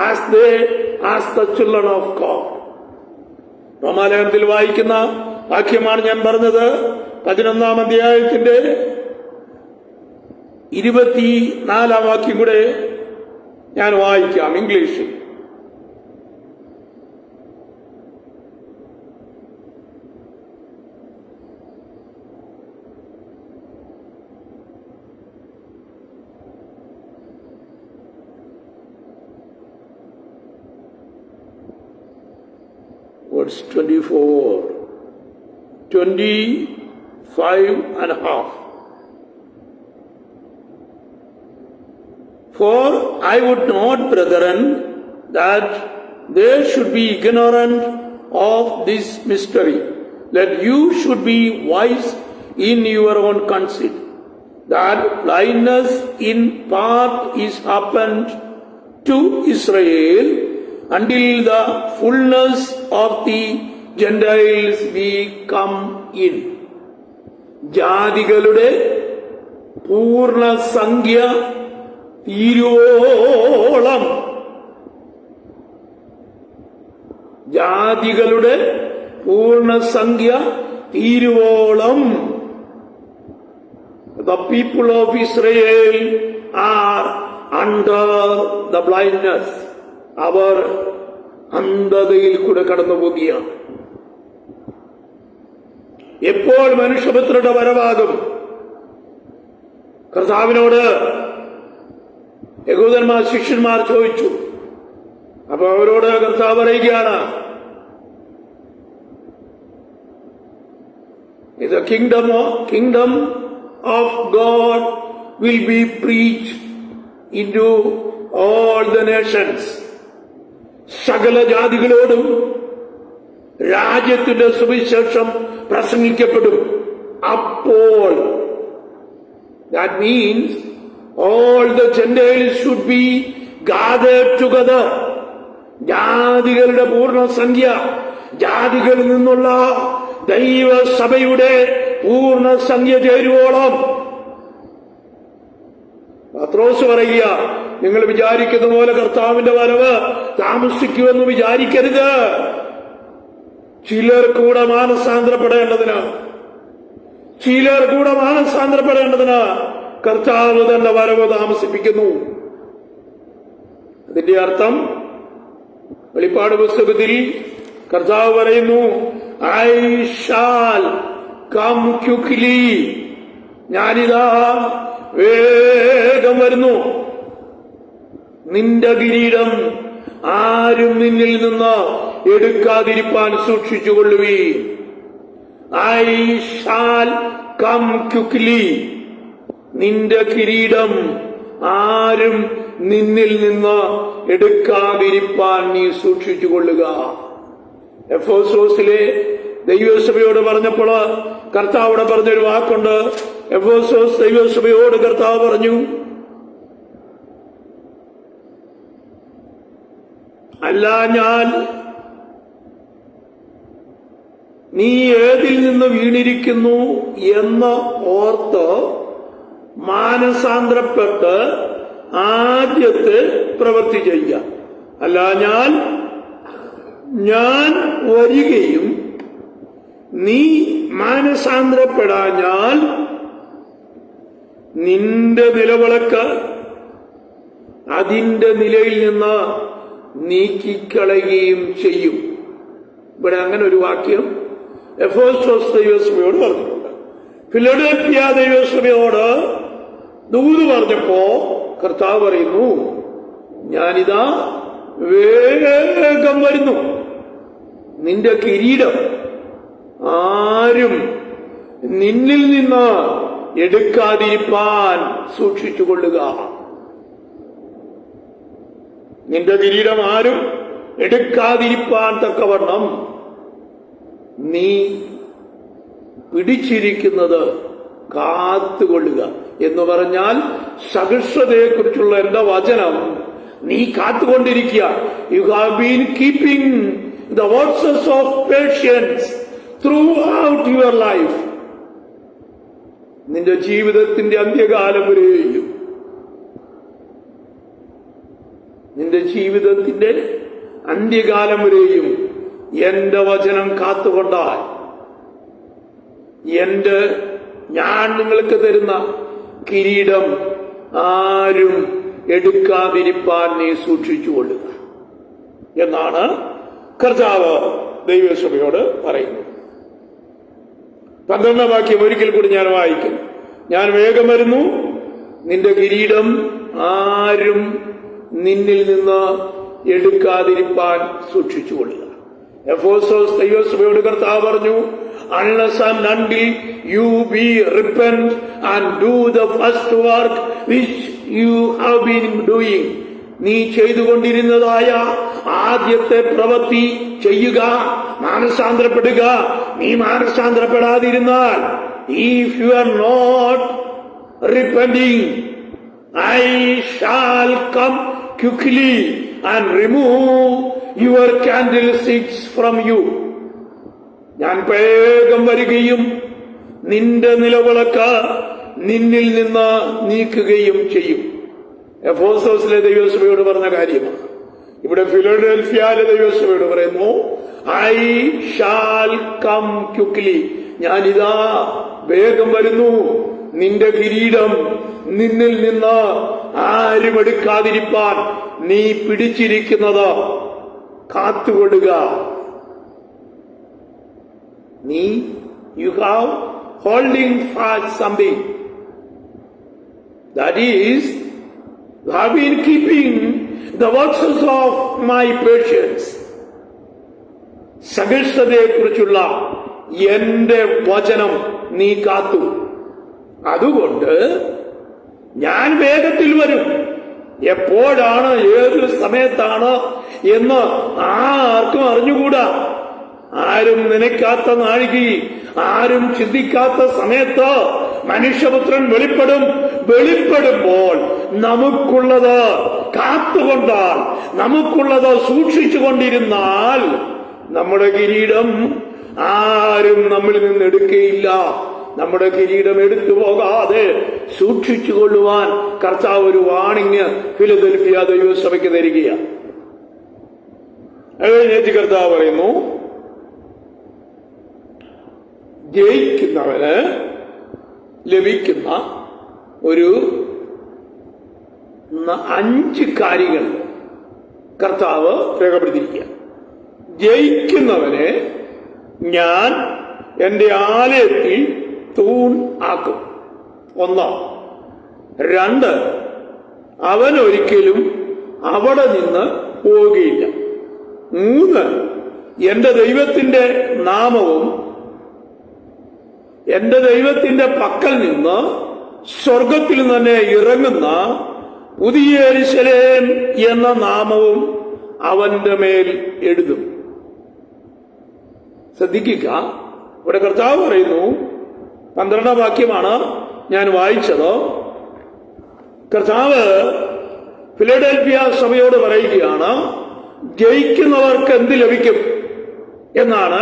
as the children of God. റോമാലേഖനത്തിൽ വായിക്കുന്ന വാക്യമാണ് ഞാൻ പറഞ്ഞത്. 11 അധ്യായത്തിന്റെ 24 വാക്യം കൂടെ ഞാൻ വായിക്കാം ഇംഗ്ലീഷിൽ. Verse 24, 25.5. For I would not, brethren, that they should be ignorant of this mystery, that you should be wise in your own conceit, that blindness in part is happened to Israel, until the fullness of the Gentiles be come in. ജാതികളുടെ പൂർണ്ണസംഖ്യ തീരുവോളം, ജാതികളുടെ പൂർണ്ണസംഖ്യ തീരുവോളം the people of Israel are under the blindness. അവർ അന്ധതയിൽ കൂടെ കടന്നു പോകുകയാണ്. എപ്പോൾ മനുഷ്യപുത്രന്റെ വരവാകും? കർത്താവിനോട് യഹൂദന്മാർ ശിഷ്യന്മാർ ചോദിച്ചു. അപ്പൊ അവരോട് കർത്താവ് പറയുകയാണ്, the kingdom of God will be preached into all the nations. സകല ജാതികളോടും രാജ്യത്തിന്റെ സുവിശേഷം പ്രസംഗിക്കപ്പെടും. അപ്പോൾ that means all the Gentiles should be gathered together. ജാതികളുടെ പൂർണ്ണസംഖ്യ, ജാതികളിൽ നിന്നുള്ള ദൈവസഭയുടെ പൂർണ്ണസംഖ്യ ചേരുവോളം. പത്രോസ് പറയുക, നിങ്ങൾ വിചാരിക്കുന്ന പോലെ കർത്താവിന്റെ വരവ് താമസിക്കുമെന്ന് വിചാരിക്കരുത്. ചിലർ കൂടെ മാനസാന്തരപ്പെടേണ്ടതിന് കർത്താവ് തന്റെ വരവ് താമസിപ്പിക്കുന്നു. അതിന്റെ അർത്ഥം വെളിപ്പാട് പുസ്തകത്തിൽ കർത്താവ് പറയുന്നു, ഐ ഷാൽ കം ക്വിക്ലി, ഞാനിതാ വേഗം വരുന്നു. നിന്റെ കിരീടം ആരും നിന്നിൽ നിന്ന് എടുക്കാതിരിപ്പാൻ സൂക്ഷിച്ചുകൊള്ളുവീൻ. ഐ ഷാൽ കം ക്വിക്ലി, നിന്റെ കിരീടം ആരും നിന്നിൽ നിന്ന് എടുക്കാതിരിപ്പാൻ നീ സൂക്ഷിച്ചുകൊള്ളുക. എഫേസോസിലെ ദൈവസഭയോട് പറഞ്ഞപ്പോൾ കർത്താവിടെ പറഞ്ഞൊരു വാക്കുണ്ട്. എഫേസോസ് ദൈവസഭയോട് കർത്താവ് പറഞ്ഞു, അല്ല ഞാൻ നീ ഏതിൽ നിന്ന് വീണിരിക്കുന്നു എന്ന് ഓർത്ത് മാനസാന്തരപ്പെട്ട് ആദ്യത്തെ പ്രവൃത്തി ചെയ്യുക. അല്ല ഞാൻ വരികയും നീ മാനസാന്തരപ്പെടാഞ്ഞാൽ നിന്റെ നിലവിളക്ക് അതിന്റെ നിലയിൽ നിന്ന് നീക്കിക്കളയുകയും ചെയ്യും. ഇവിടെ അങ്ങനെ ഒരു വാക്യം എഫേസോസ് ദൈവസഭയോട് പറഞ്ഞിട്ടുണ്ട്. ഫിലഡൽഫിയ ദൈവസഭയോട് ദൂത് പറഞ്ഞപ്പോ കർത്താവ് പറയുന്നു, ഞാനിതാ വേഗം വരുന്നു. നിന്റെ കിരീടം ആരും നിന്നിൽ നിന്ന് എടുക്കാതിരിപ്പാൻ സൂക്ഷിച്ചുകൊള്ളുക. നിന്റെ കിരീടം ആരും എടുക്കാതിരിപ്പാൻ തക്കവണ്ണം നീ പിടിച്ചിരിക്കുന്നത് കാത്തുകൊള്ളുക എന്ന് പറഞ്ഞാൽ സഹിഷ്ണുതയെക്കുറിച്ചുള്ള എന്റെ വചനം നീ കാത്തുകൊണ്ടിരിക്കുക. You have been keeping the verses of patience throughout your life. നിന്റെ ജീവിതത്തിന്റെ അന്ത്യകാലം വരെയും, നിന്റെ ജീവിതത്തിന്റെ അന്ത്യകാലം വരെയും എന്റെ വചനം കാത്തുകൊണ്ടാൽ ഞാൻ നിങ്ങൾക്ക് തരുന്ന കിരീടം ആരും എടുക്കാതിരിപ്പാൻ നീ സൂക്ഷിച്ചുകൊള്ളുക എന്നാണ് കർത്താവ് ദൈവസഭയോട് പറയുന്നത്. 12-ാം വാക്യം ഒരിക്കൽ കൂടി ഞാൻ വായിക്കും. ഞാൻ വേഗം വരുന്നു, നിന്റെ കിരീടം ആരും നിന്നിൽ നിന്ന് എടുക്കാതിരിപ്പാൻ സൂക്ഷിച്ചുകൊള്ളുക. എഫേസോസ് ദൈവസഭയോട് കർത്താവ് പറഞ്ഞു, unless and until you be repent and do the first work which you have been doing. നീ ചെയ്തുകൊണ്ടിരുന്നതായ ആദ്യത്തെ പ്രവൃത്തി ചെയ്യുക, മാനസാന്തരപ്പെടുക. നീ മാനസാന്തരപ്പെടാതിരുന്നാൽ, if you are not repenting, I shall come quickly and remove your candlesticks from you. ഞാൻ വേഗം വരികയും നിന്റെ നിലവിളക്ക് നിന്നിൽ നിന്ന് നീക്കുകയും ചെയ്യും. എഫേസോസിലെ ദൈവസഭയോട് പറഞ്ഞ കാര്യമാണ്. ഇവിടെ ഫിലഡൽഫിയയിലെ ദൈവസഭയോട് പറയുന്നു, ഐ ഷാൽ കം ക്വിക്ലി. ഞാനിതാ വേഗം വരുന്നു, നിന്റെ കിരീടം നിന്നിൽ നിന്ന് ആരും എടുക്കാതിരിപ്പാൻ നീ പിടിച്ചിരിക്കുന്നത് കാത്തുകൊള്ളുക. നീ you have holding fast something, that is, you have been keeping the works of my patience. സഹിഷ്ണുതയെക്കുറിച്ചുള്ള എന്റെ വചനം നീ കാത്തു. അതുകൊണ്ട് ഞാൻ വേഗത്തിൽ വരും. എപ്പോഴാണ്, ഏത് സമയത്താണ് എന്ന് ആർക്കും അറിഞ്ഞുകൂടാ. ആരും നനയ്ക്കാത്ത നാഴികയിൽ, ആരും ചിന്തിക്കാത്ത സമയത്ത് മനുഷ്യപുത്രൻ വെളിപ്പെടും. വെളിപ്പെടുമ്പോൾ നമുക്കുള്ളത് കാത്തുകൊണ്ടാൽ, നമുക്കുള്ളത് സൂക്ഷിച്ചുകൊണ്ടിരുന്നാൽ നമ്മുടെ കിരീടം ആരും നമ്മളിൽ നിന്ന് എടുക്കുകയില്ല. നമ്മുടെ കിരീടം എടുത്തു പോകാതെ സൂക്ഷിച്ചുകൊള്ളുവാൻ കർത്താവ് ഒരു വാണിംഗ് ഫിലദൽഫിയ ദൈവസഭയ്ക്ക് തരികയാണ്. എഴുന്നേറ്റ് കർത്താവ് പറയുന്നു, ജയിക്കുന്നവന് ലഭിക്കുന്ന ഒരു 5 കാര്യങ്ങൾ കർത്താവ് രേഖപ്പെടുത്തിയിരിക്കുക. ജയിക്കുന്നവനെ ഞാൻ എന്റെ ആലയത്തിൽ തൂൺ ആക്കും. 1. 2, അവൻ ഒരിക്കലും അവിടെ നിന്ന് പോവുകയില്ല. 3, എന്റെ ദൈവത്തിന്റെ നാമവും എന്റെ ദൈവത്തിന്റെ പക്കൽ നിന്ന് സ്വർഗത്തിൽ തന്നെ ഇറങ്ങുന്ന പുതിയ യെരൂശലേം എന്ന നാമവും അവന്റെ മേൽ എഴുതും. ശ്രദ്ധിക്കുക, ഇവിടെ കർത്താവ് പറയുന്നു, 12-ാം വാക്യമാണ് ഞാൻ വായിച്ചത്. കർത്താവ് ഫിലഡൽഫിയ സഭയോട് പറയുകയാണ്, ജയിക്കുന്നവർക്ക് എന്ത് ലഭിക്കും എന്നാണ്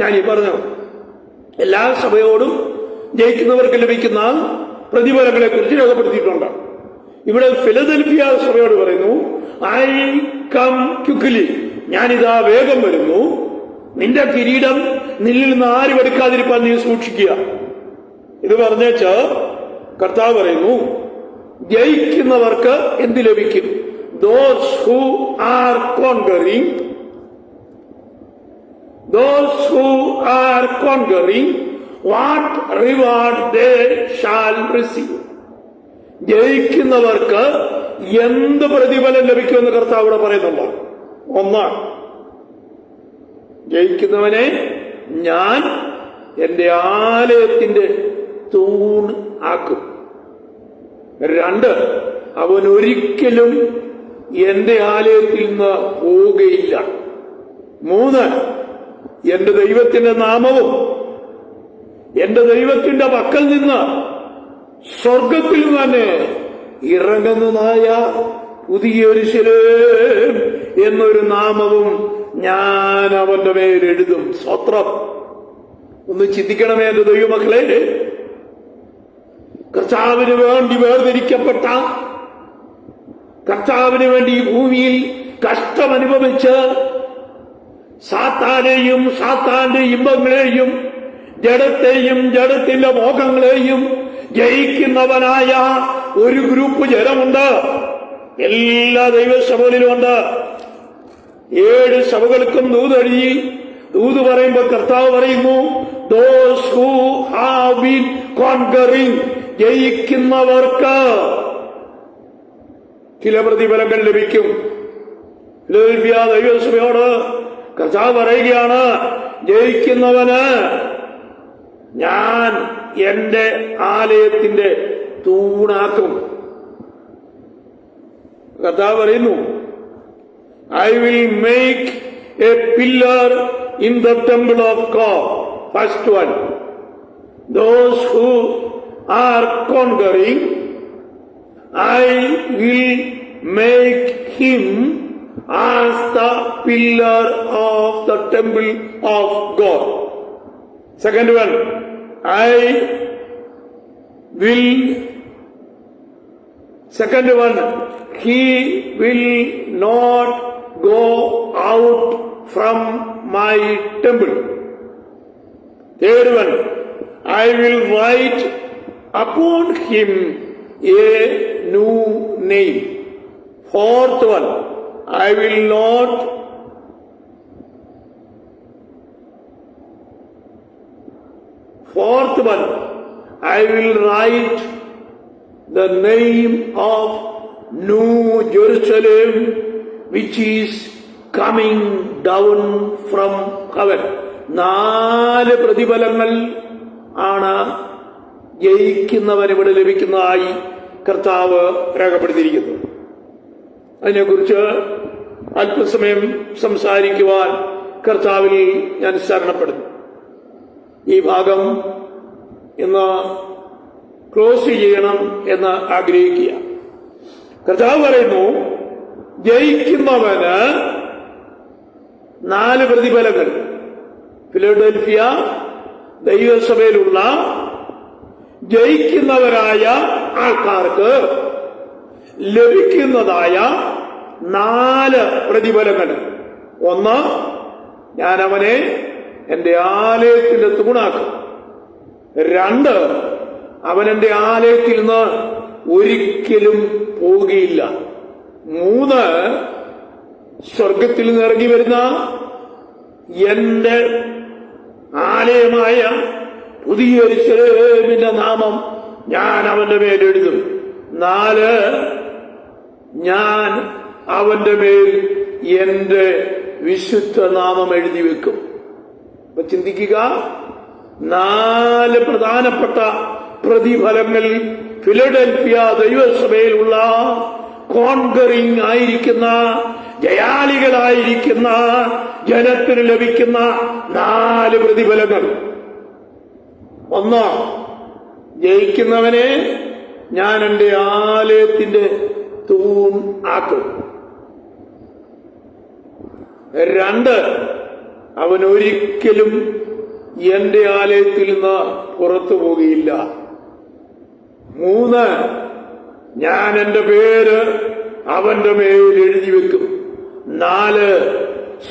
ഞാൻ ഈ പറഞ്ഞത്. എല്ലാ സഭയോടും ജയിക്കുന്നവർക്ക് ലഭിക്കുന്ന പ്രതിഫലങ്ങളെ കുറിച്ച് രേഖപ്പെടുത്തിയിട്ടുണ്ട്. ഇവിടെ ഫിലദൽഫിയ സഭയോട് പറയുന്നു, ഐ കം ക്വിക്ലി. ഞാനിതാ വേഗം വരുന്നു, നിന്റെ കിരീടം നിന്നിൽ നിന്ന് ആരും എടുക്കാതിരിപ്പാൻ നീ സൂക്ഷിക്കുക. ഇത് പറഞ്ഞേച്ച് കർത്താവ് പറയുന്നു, ജയിക്കുന്നവർക്ക് എന്ത് ലഭിക്കും? Those who are conquering, what reward they shall receive. ജയിക്കുന്നവർക്ക് എന്ത് പ്രതിഫലം ലഭിക്കുമെന്ന് കർത്താവ് ഇവിടെ പറയുന്നുണ്ട്. ഒന്ന്, ജയിക്കുന്നവനെ ഞാൻ എന്റെ ആലയത്തിന്റെ തൂൺ ആക്കും. രണ്ട്, അവൻ ഒരിക്കലും എന്റെ ആലയത്തിൽ നിന്ന് പോവുകയില്ല. മൂന്ന്, എന്റെ ദൈവത്തിന്റെ നാമവും എന്റെ ദൈവത്തിന്റെ പക്കൽ നിന്ന് സ്വർഗത്തിൽ തന്നെ ഇറങ്ങുന്നതായ പുതിയ യെരൂശലേം എന്നൊരു നാമവും ഞാൻ അവന്റെ മേലെഴുതും. സ്തോത്രം. ഒന്ന് ചിന്തിക്കണമേ എന്റെ ദൈവമക്കളെ. കർത്താവിന് വേണ്ടി വേർതിരിക്കപ്പെട്ട, കർത്താവിന് വേണ്ടി ഈ ഭൂമിയിൽ കഷ്ടമനുഭവിച്ച് സാത്താനെയും സാത്താന്റെ ഇമ്പങ്ങളെയും ജഡത്തെയും ജഡത്തിന്റെ മോഹങ്ങളെയും ജയിക്കുന്നവനായ ഒരു ഗ്രൂപ്പ് ജനമുണ്ട്. എല്ലാ ദൈവസഭകളിലുമുണ്ട്. 7 സഭകൾക്കും ദൂതെഴുതി ദൂത് പറയുമ്പോ കർത്താവ് പറയുന്നു, those who have been conquering, ജയിക്കുന്നവർക്ക് ചില പ്രതിഫലങ്ങൾ ലഭിക്കും. ഫിലദൽഫിയ ദൈവസഭയോട് കർത്താവ് പറയുകയാണ്, ജയിക്കുന്നവന് ഞാൻ എന്റെ ആലയത്തിന്റെ തൂണാക്കും. കർത്താവ് പറയുന്നു, I will make a pillar in the temple of God. First one, those who are conquering, I will make him as the pillar of the temple of God. Second one, I will, second one, he will not go out from my temple. Third one, I will write upon him a new name. Fourth one, I will not Fourth one, I will write the name of New Jerusalem, which is coming down from heaven. 4 പ്രതിഫലങ്ങൾ ആണ് ജയിക്കുന്നവന് ഇവിടെ ലഭിക്കുന്നതായി കർത്താവ് രേഖപ്പെടുത്തിയിരിക്കുന്നു. അതിനെക്കുറിച്ച് അല്പസമയം സംസാരിക്കുവാൻ കർത്താവിൽ ഞാൻ ശരണപ്പെടുന്നു. ഈ ഭാഗം ഇന്ന് ക്ലോസ് ചെയ്യണം എന്ന് ആഗ്രഹിക്കുക. കർത്താവ് പറയുന്നു, ജയിക്കുന്നവന് 4 പ്രതിഫലങ്ങൾ ഫിലഡൽഫിയ ദൈവസഭയിലുള്ള ജയിക്കുന്നവരായ ആൾക്കാർക്ക് ലഭിക്കുന്നതായ 4 പ്രതിഫലങ്ങൾ. ഒന്ന്, ഞാൻ അവനെ എന്റെ ആലയത്തിന്റെ തൂണാക്കും. 2, അവൻ എന്റെ ആലയത്തിൽ നിന്ന് ഒരിക്കലും പോവുകയില്ല. 3, സ്വർഗത്തിൽ നിന്ന് ഇറങ്ങി വരുന്ന എന്റെ ആലയമായ പുതിയ യെരൂശലേമിന്റെ നാമം ഞാൻ അവന്റെ മേലെഴുതും. 4, ഞാൻ അവന്റെ മേൽ എന്റെ വിശുദ്ധ നാമം എഴുതി വെക്കും. അപ്പൊ ചിന്തിക്കുക, 4 പ്രധാനപ്പെട്ട പ്രതിഫലങ്ങൾ ഫിലഡൽഫിയ ദൈവസഭയിലുള്ള കോൺകറിംഗ് ആയിരിക്കുന്ന, ജയാളികളായിരിക്കുന്ന ജനത്തിന് ലഭിക്കുന്ന 4 പ്രതിഫലങ്ങൾ. 1, ജയിക്കുന്നവനെ ഞാൻ എന്റെ ആലയത്തിന്റെ തൂൺ ആക്കും. 2, അവൻ ഒരിക്കലും എന്റെ ആലയത്തിൽ നിന്ന് പുറത്തു പോകുകയില്ല. 3, ഞാൻ എന്റെ പേര് അവന്റെ മേൽ എഴുതി വെക്കും. 4,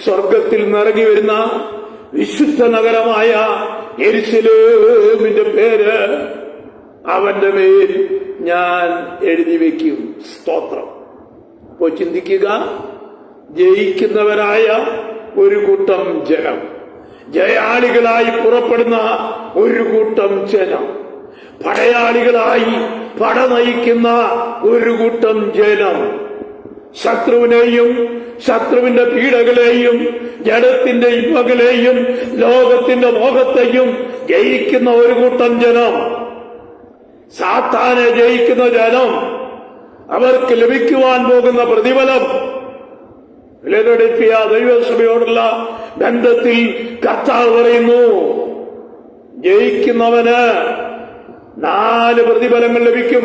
സ്വർഗത്തിൽ നിറങ്ങി വരുന്ന വിശുദ്ധ നഗരമായ യെരൂശലേമിന്റെ പേര് അവന്റെ മേൽ ഞാൻ എഴുതി വെക്കും. സ്തോത്രം. അപ്പോൾ ചിന്തിക്കുക, ജയിക്കുന്നവരായ ഒരു കൂട്ടം ജനം, ജയാളികളായി പുറപ്പെടുന്ന ഒരു കൂട്ടം ജനം, പടയാളികളായി പട നയിക്കുന്ന ഒരു കൂട്ടം ജനം, ശത്രുവിനെയും ശത്രുവിന്റെ പീഡകളെയും ജഡത്തിന്റെ ഇമ്പകളെയും ലോകത്തിന്റെ മോഹത്തെയും ജയിക്കുന്ന ഒരു കൂട്ടം ജനം, സാത്താനെ ജയിക്കുന്ന ജനം, അവർക്ക് ലഭിക്കുവാൻ പോകുന്ന പ്രതിഫലം. ഫിലദെൽഫിയ ദൈവസഭയോടുള്ള ബന്ധത്തിൽ കർത്താവ് പറയുന്നു, ജയിക്കുന്നവന് 4 പ്രതിഫലങ്ങൾ ലഭിക്കും.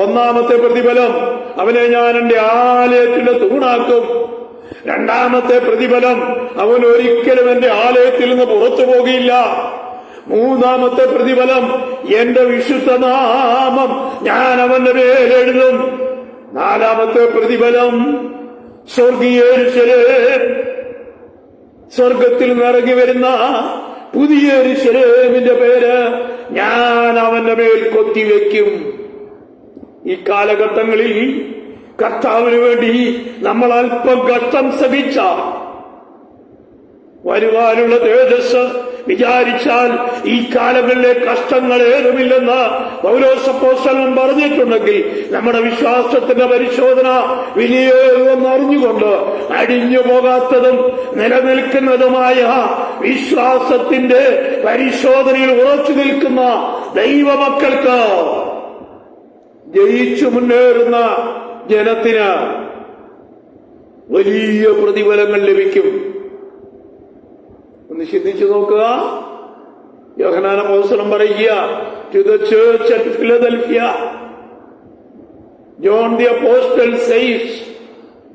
ഒന്നാമത്തെ പ്രതിഫലം, അവനെ ഞാൻ എന്റെ ആലയത്തിന്റെ തൂണാക്കും. രണ്ടാമത്തെ പ്രതിഫലം, അവൻ ഒരിക്കലും എന്റെ ആലയത്തിൽ നിന്ന് പുറത്തു പോകില്ല. മൂന്നാമത്തെ പ്രതിഫലം, എന്റെ വിശുദ്ധ നാമം ഞാൻ അവന്റെ മേൽ എഴുതും. നാലാമത്തെ പ്രതിഫലം, സ്വർഗീയ യെരൂശലേം, സ്വർഗത്തിൽ നിറങ്ങി വരുന്ന പുതിയ യെരൂശലേമിന്റെ പേര് ഞാൻ അവന്റെ മേൽ കൊത്തിവെക്കും. ഈ കാലഘട്ടങ്ങളിൽ കർത്താവിന് വേണ്ടി നമ്മൾ അല്പം കഷ്ടം സഹിച്ച വരുവാനുള്ള തേജസ് വിചാരിച്ചാൽ ഈ കാലങ്ങളിലെ കഷ്ടങ്ങൾ ഏതുമില്ലെന്ന് പൗലോസപ്പോസ്തലൻ പറഞ്ഞിട്ടുണ്ടെങ്കിൽ നമ്മുടെ വിശ്വാസത്തിന്റെ പരിശോധന വിലയേറുമെന്ന് അറിഞ്ഞുകൊണ്ട് അടിഞ്ഞു പോകാത്തതും നിലനിൽക്കുന്നതുമായ വിശ്വാസത്തിന്റെ പരിശോധനയിൽ ഉറച്ചു നിൽക്കുന്ന ദൈവമക്കൾക്ക്, ജയിച്ചു മുന്നേറുന്ന ജനത്തിന് വലിയ പ്രതിഫലങ്ങൾ ലഭിക്കും. ഒന്ന് ചിന്തിച്ചു നോക്കുക. യോഹന്നാൻ അപ്പോസ്തലൻ പറയുക, to the church at Philadelphia, John the Apostle says,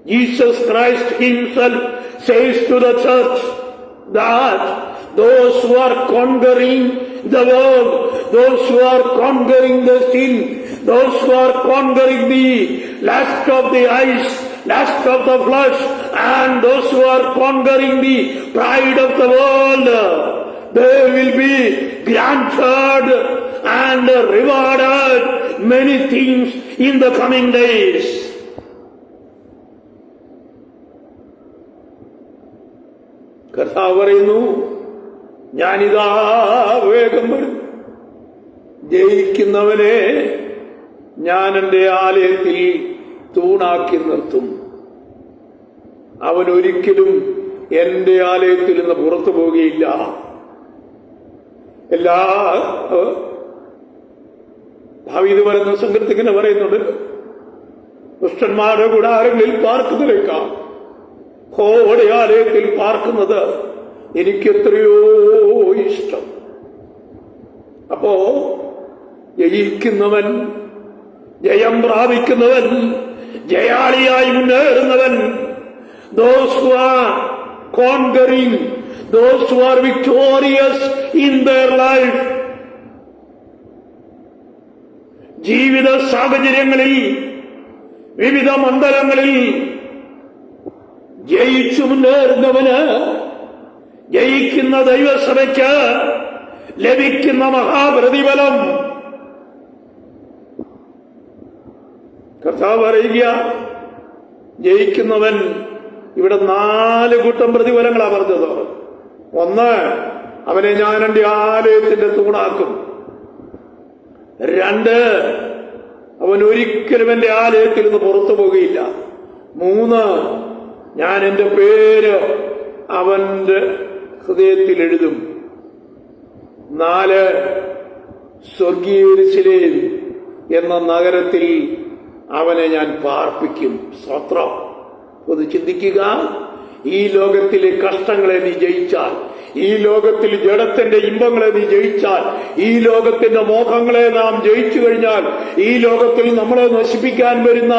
Jesus Christ himself says to the church that those who are conquering the world, those who are conquering the sin, those who are conquering the lust of the eyes, lust of the flesh, and those who are conquering the pride of the world, they will be granted and rewarded many things in the coming days. കർത്താവ് പറയുന്നു, ഞാനിതാ വേഗം വരും. ജയിക്കുന്നവനെ ഞാൻ എന്റെ ആലയത്തിൽ തൂണാക്കി നിർത്തും. അവൻ ഒരിക്കലും എന്റെ ആലയത്തിൽ നിന്ന് പുറത്തു പോകുകയില്ല. എല്ലാ ദാവീദ് പറയുന്ന സംഘത്തിൽ ഇങ്ങനെ പറയുന്നുണ്ട്, ദുഷ്ടന്മാരുടെ കൂടാരങ്ങളിൽ പാർക്കുന്നതിനേക്കാൾ യഹോവയുടെ ആലയത്തിൽ പാർക്കുന്നത് എനിക്ക് എത്രയോ ഇഷ്ടം. അപ്പോ ജയിക്കുന്നവൻ, ജയം പ്രാപിക്കുന്നവൻ, ജയാളിയായി മുന്നേറുന്നവൻ, those who are conquering, those who are victorious in their life, ജീവിത സാഹചര്യങ്ങളിൽ വിവിധ മണ്ഡലങ്ങളിൽ ജയിച്ചു മുന്നേറുന്നവന്, ജയിക്കുന്ന ദൈവസഭയ്ക്ക് ലഭിക്കുന്ന മഹാപ്രതിഫലം. കർത്താവ് പറയുക, ജയിക്കുന്നവൻ, ഇവിടെ 4 കൂട്ടം പ്രതിഫലങ്ങളാ പറഞ്ഞത്. 1, അവനെ ഞാൻ എന്റെ ആലയത്തിന്റെ തൂണാക്കും. 2, അവൻ ഒരിക്കലും എന്റെ ആലയത്തിൽ നിന്ന് പുറത്തു പോകുകയില്ല. 3, ഞാൻ എന്റെ പേര് അവന്റെ ഹൃദയത്തിൽ എഴുതും. 4, സ്വർഗീയ യെരൂശലേം എന്ന നഗരത്തിൽ അവനെ ഞാൻ പാർപ്പിക്കും. സ്തോത്രം. ഒന്ന് ചിന്തിക്കുക. ഈ ലോകത്തിലെ കഷ്ടങ്ങളെ നീ ജയിച്ചാൽ, ഈ ലോകത്തിൽ ജഡത്തിന്റെ ഇമ്പങ്ങളെ നീ ജയിച്ചാൽ, ഈ ലോകത്തിന്റെ മോഹങ്ങളെ നാം ജയിച്ചു കഴിഞ്ഞാൽ, ഈ ലോകത്തിൽ നമ്മളെ നശിപ്പിക്കാൻ വരുന്ന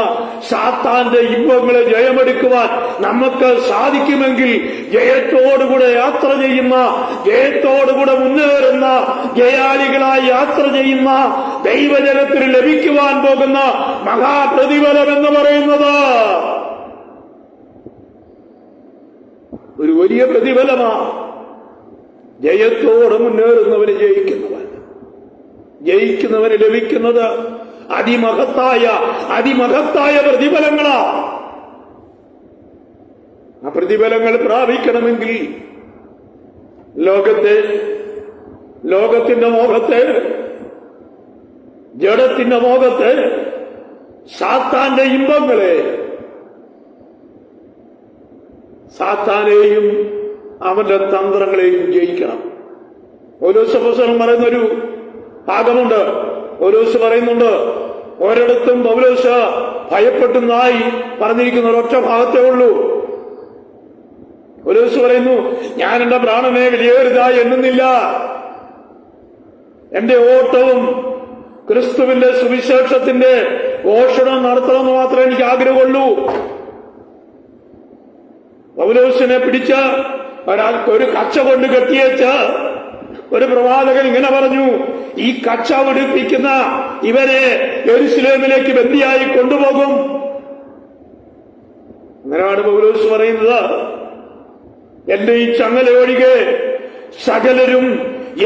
സാത്താന്റെ ഇമ്പങ്ങളെ ജയമെടുക്കുവാൻ നമുക്ക് സാധിക്കുമെങ്കിൽ, ജയത്തോടുകൂടെ യാത്ര ചെയ്യുന്ന, ജയത്തോടുകൂടെ മുന്നേറുന്ന, ജയാളികളായി യാത്ര ചെയ്യുന്ന ദൈവജനത്തിന് ലഭിക്കുവാൻ പോകുന്ന മഹാപ്രതിഫലം എന്ന് പറയുന്നത് ഒരു വലിയ പ്രതിഫലമാണ്. ജയത്തോടെ മുന്നേറുന്നവന് ജയിക്കുന്നവന് ലഭിക്കുന്നത് അതിമഹത്തായ പ്രതിഫലങ്ങളാ. ആ പ്രതിഫലങ്ങൾ പ്രാപിക്കണമെങ്കിൽ ലോകത്തിന്റെ മോഹത്തെ, ജഡത്തിന്റെ മോഹത്തെ, സാത്താന്റെ ഇമ്പങ്ങളെ, സാത്താനെയും അവന്റെ തന്ത്രങ്ങളെയും ജയിക്കണം. പൗലോസ് അപ്പോസ്തലൻ പറയുന്നൊരു ഭാഗമുണ്ട്. പൗലോസ് പറയുന്നുണ്ട്, ഒരിടത്തും പൗലോസ് ഭയപ്പെട്ടുന്നായി പറഞ്ഞിരിക്കുന്ന ഒരൊറ്റ ഭാഗത്തേ ഉള്ളൂ. പൗലോസ് പറയുന്നു, ഞാൻ എന്റെ പ്രാണനെ വിലയേറിയതായി എണ്ണുന്നില്ല, എന്റെ ഓട്ടവും ക്രിസ്തുവിന്റെ സുവിശേഷത്തിന്റെ ഘോഷണം നടത്തണമെന്ന് മാത്രമേ എനിക്ക് ആഗ്രഹമുള്ളൂ. പൗലോസിനെ പിടിച്ച ഒരു കച്ച കൊണ്ട് കെട്ടിയേച്ച് ഒരു പ്രവാചകൻ ഇങ്ങനെ പറഞ്ഞു, ഈ കച്ച പിടിപ്പിക്കുന്ന ഇവരെ യെരുശലേമിലേക്ക് ബന്ദിയായി കൊണ്ടുപോകും. അങ്ങനെയാണ് പൗലോസ് പറയുന്നത്, എന്റെ ഈ ചങ്ങല ഒഴികെ സകലരും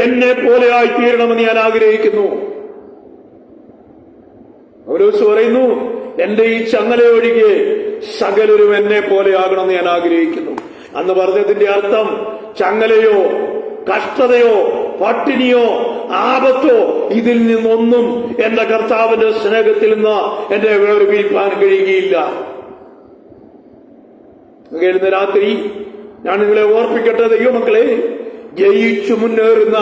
എന്നെ പോലെ ആയിത്തീരണമെന്ന് ഞാൻ ആഗ്രഹിക്കുന്നു. പൗലോസ് പറയുന്നു, എന്റെ ഈ ചങ്ങല ഒഴികെ സകലരും എന്നെ പോലെ ആകണമെന്ന് ഞാൻ ആഗ്രഹിക്കുന്നു. അന്ന് പറഞ്ഞതിന്റെ അർത്ഥം ചങ്ങലയോ കഷ്ടതയോ പട്ടിണിയോ ആപത്തോ ഇതിൽ നിന്നൊന്നും എന്റെ കർത്താവിന്റെ സ്നേഹത്തിൽ നിന്ന് എന്നെ വേർപിരിക്കാൻ കഴിയുകയില്ല. ഇന്ന് രാത്രി ഞാൻ നിങ്ങളെ ഓർപ്പിക്കട്ടെ, ദൈവമക്കളെ, ജയിച്ചു മുന്നേറുന്ന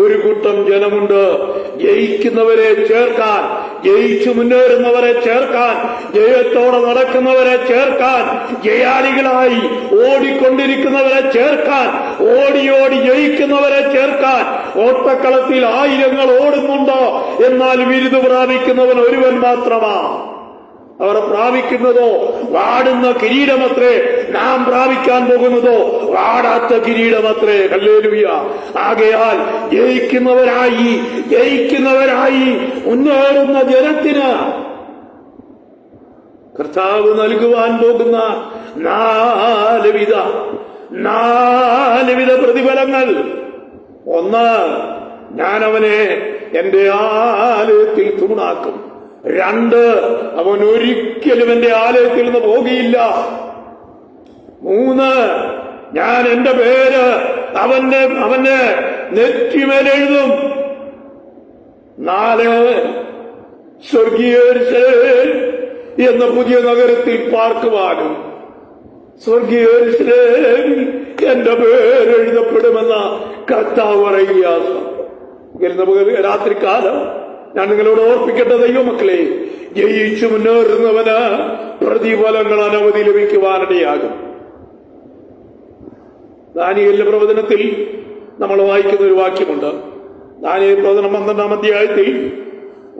ഒരു കൂട്ടം ജനമുണ്ട്. ജയിക്കുന്നവരെ ചേർക്കാൻ, ജയിച്ചു മുന്നേറുന്നവരെ ചേർക്കാൻ, ജയത്തോടെ നടക്കുന്നവരെ ചേർക്കാൻ, ജയാളികളായി ഓടിക്കൊണ്ടിരിക്കുന്നവരെ ചേർക്കാൻ, ഓടി ഓടി ജയിക്കുന്നവരെ ചേർക്കാൻ. ഓട്ടക്കളത്തിൽ ആയിരങ്ങൾ ഓടുന്നുണ്ടോ, എന്നാൽ ബിരുദ പ്രാപിക്കുന്നവൻ ഒരുവൻ മാത്രമാ. അവർ പ്രാപിക്കുന്നതോ വാടുന്ന കിരീടമത്രേ, നാം പ്രാപിക്കാൻ പോകുന്നതോ വാടാത്ത കിരീടമത്രേ. ഹല്ലേലൂയ. ആകയാൽ ജയിക്കുന്നവരായി മുന്നേറുന്ന ജനത്തിന് കർത്താവ് നൽകുവാൻ പോകുന്ന നാല് വിധ പ്രതിഫലങ്ങൾ. ഒന്ന്, ഞാൻ അവനെ എന്റെ ആലയത്തിൽ തൂണാക്കും. രണ്ട്, അവൻ ഒരിക്കലും എന്റെ ആലയത്തിൽ നിന്ന് പോകുകയില്ല. മൂന്ന്, ഞാൻ എന്റെ പേര് അവന്റെ നെറ്റിമേലെഴുതും. നാല്, സ്വർഗീയ യെരൂശലേം എന്ന പുതിയ നഗരത്തിൽ പാർക്കുവാനും സ്വർഗീയ യെരൂശലേമിൽ എന്റെ പേരെഴുതപ്പെടുമെന്ന കർത്താവ് പറയുകയാണ്. നമുക്ക് രാത്രികാലം ഞാൻ നിങ്ങളോട് ഓർപ്പിക്കട്ടെ, ദൈവമക്കളെ, ജയിച്ചു മുന്നേറുന്നവന് പ്രതിഫലങ്ങൾ അനവധി ലഭിക്കുവാനിടയാകും. ദാനിയേലിന്റെ പ്രവചനത്തിൽ നമ്മൾ വായിക്കുന്ന ഒരു വാക്യമുണ്ട്. ദാനിയേൽ പ്രവചനം 12-ാം അധ്യായത്തിൽ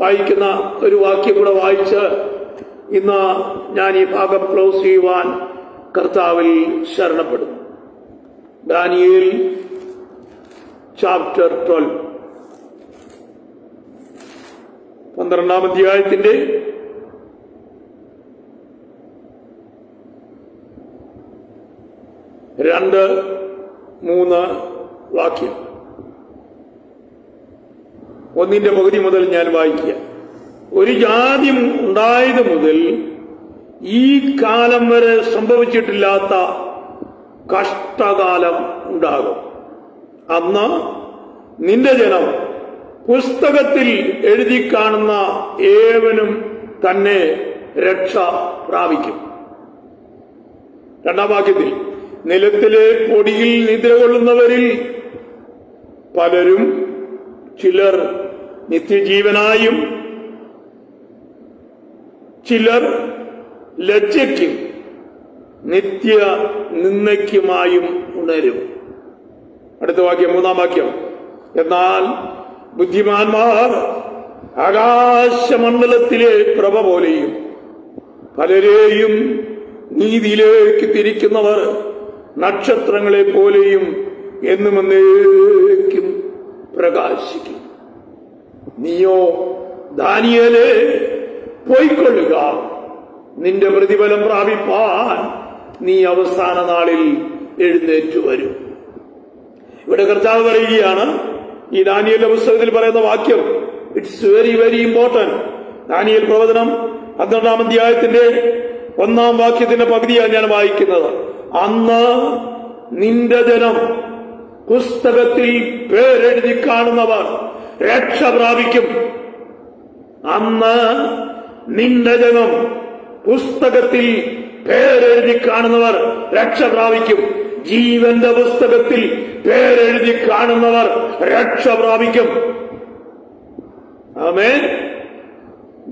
വായിക്കുന്ന ഒരു വാക്യം കൂടെ വായിച്ച് ഇന്ന് ഞാൻ ഈ ഭാഗം ക്ലോസ് ചെയ്യുവാൻ കർത്താവിൽ ശരണപ്പെടുന്നു. ദാനിയേൽ ചാപ്റ്റർ 12, 12-ാം അധ്യായത്തിന്റെ 2-3 വാക്യം. 1-ന്റെ പകുതി മുതൽ ഞാൻ വായിക്കുക. ഒരു ജാതി ഉണ്ടായത് മുതൽ ഈ കാലം വരെ സംഭവിച്ചിട്ടില്ലാത്ത കഷ്ടകാലം ഉണ്ടാകും. അന്ന് നിന്റെ ജനം പുസ്തകത്തിൽ എഴുതി കാണുന്ന ഏവനും തന്നെ രക്ഷ പ്രാപിക്കും. 2-ാം വാക്യത്തിൽ, നിലത്തിലെ പൊടിയിൽ നിദ്ര കൊള്ളുന്നവരിൽ പലരും, ചിലർ നിത്യജീവനായും ചിലർ ലജ്ജയ്ക്കും നിത്യ നിന്ദയ്ക്കുമായും ഉണരും. അടുത്ത വാക്യം, 3-ാം വാക്യം, എന്നാൽ ബുദ്ധിമാന്മാർ ആകാശമണ്ഡലത്തിലെ പ്രഭ പോലെയും പലരെയും നീതിയിലേക്ക് തിരിക്കുന്നവർ നക്ഷത്രങ്ങളെ പോലെയും എന്നും എന്നേക്കും പ്രകാശിക്കും. നീയോ ദാനിയേലേ, പോയിക്കൊള്ളുക, നിന്റെ പ്രതിഫലം പ്രാപിപ്പാൻ നീ അവസാന നാളിൽ എഴുന്നേറ്റു വരും. ഇവിടെ കർത്താവ് പറയുകയാണ്, ഈ ദാനിയേലിന്റെ പുസ്തകത്തിൽ പറയുന്ന വാക്യം it's very very important. Daniel പ്രവചനം 12-ാം അധ്യായത്തിന്റെ 1-ാം വാക്യത്തിന്റെ പകുതിയാണ് ഞാൻ വായിക്കുന്നത്. അന്ന് നിന്റെ ജനം പുസ്തകത്തിൽ പേരെഴുതി കാണുന്നവർ രക്ഷ പ്രാപിക്കും. അന്ന് നിന്റെ ജനം പുസ്തകത്തിൽ പേരെഴുതി കാണുന്നവർ രക്ഷ പ്രാപിക്കും. ജീവന്റെ പുസ്തകത്തിൽ പേരെഴുതി കാണുന്നവർ രക്ഷ പ്രാപിക്കും. ആമേൻ.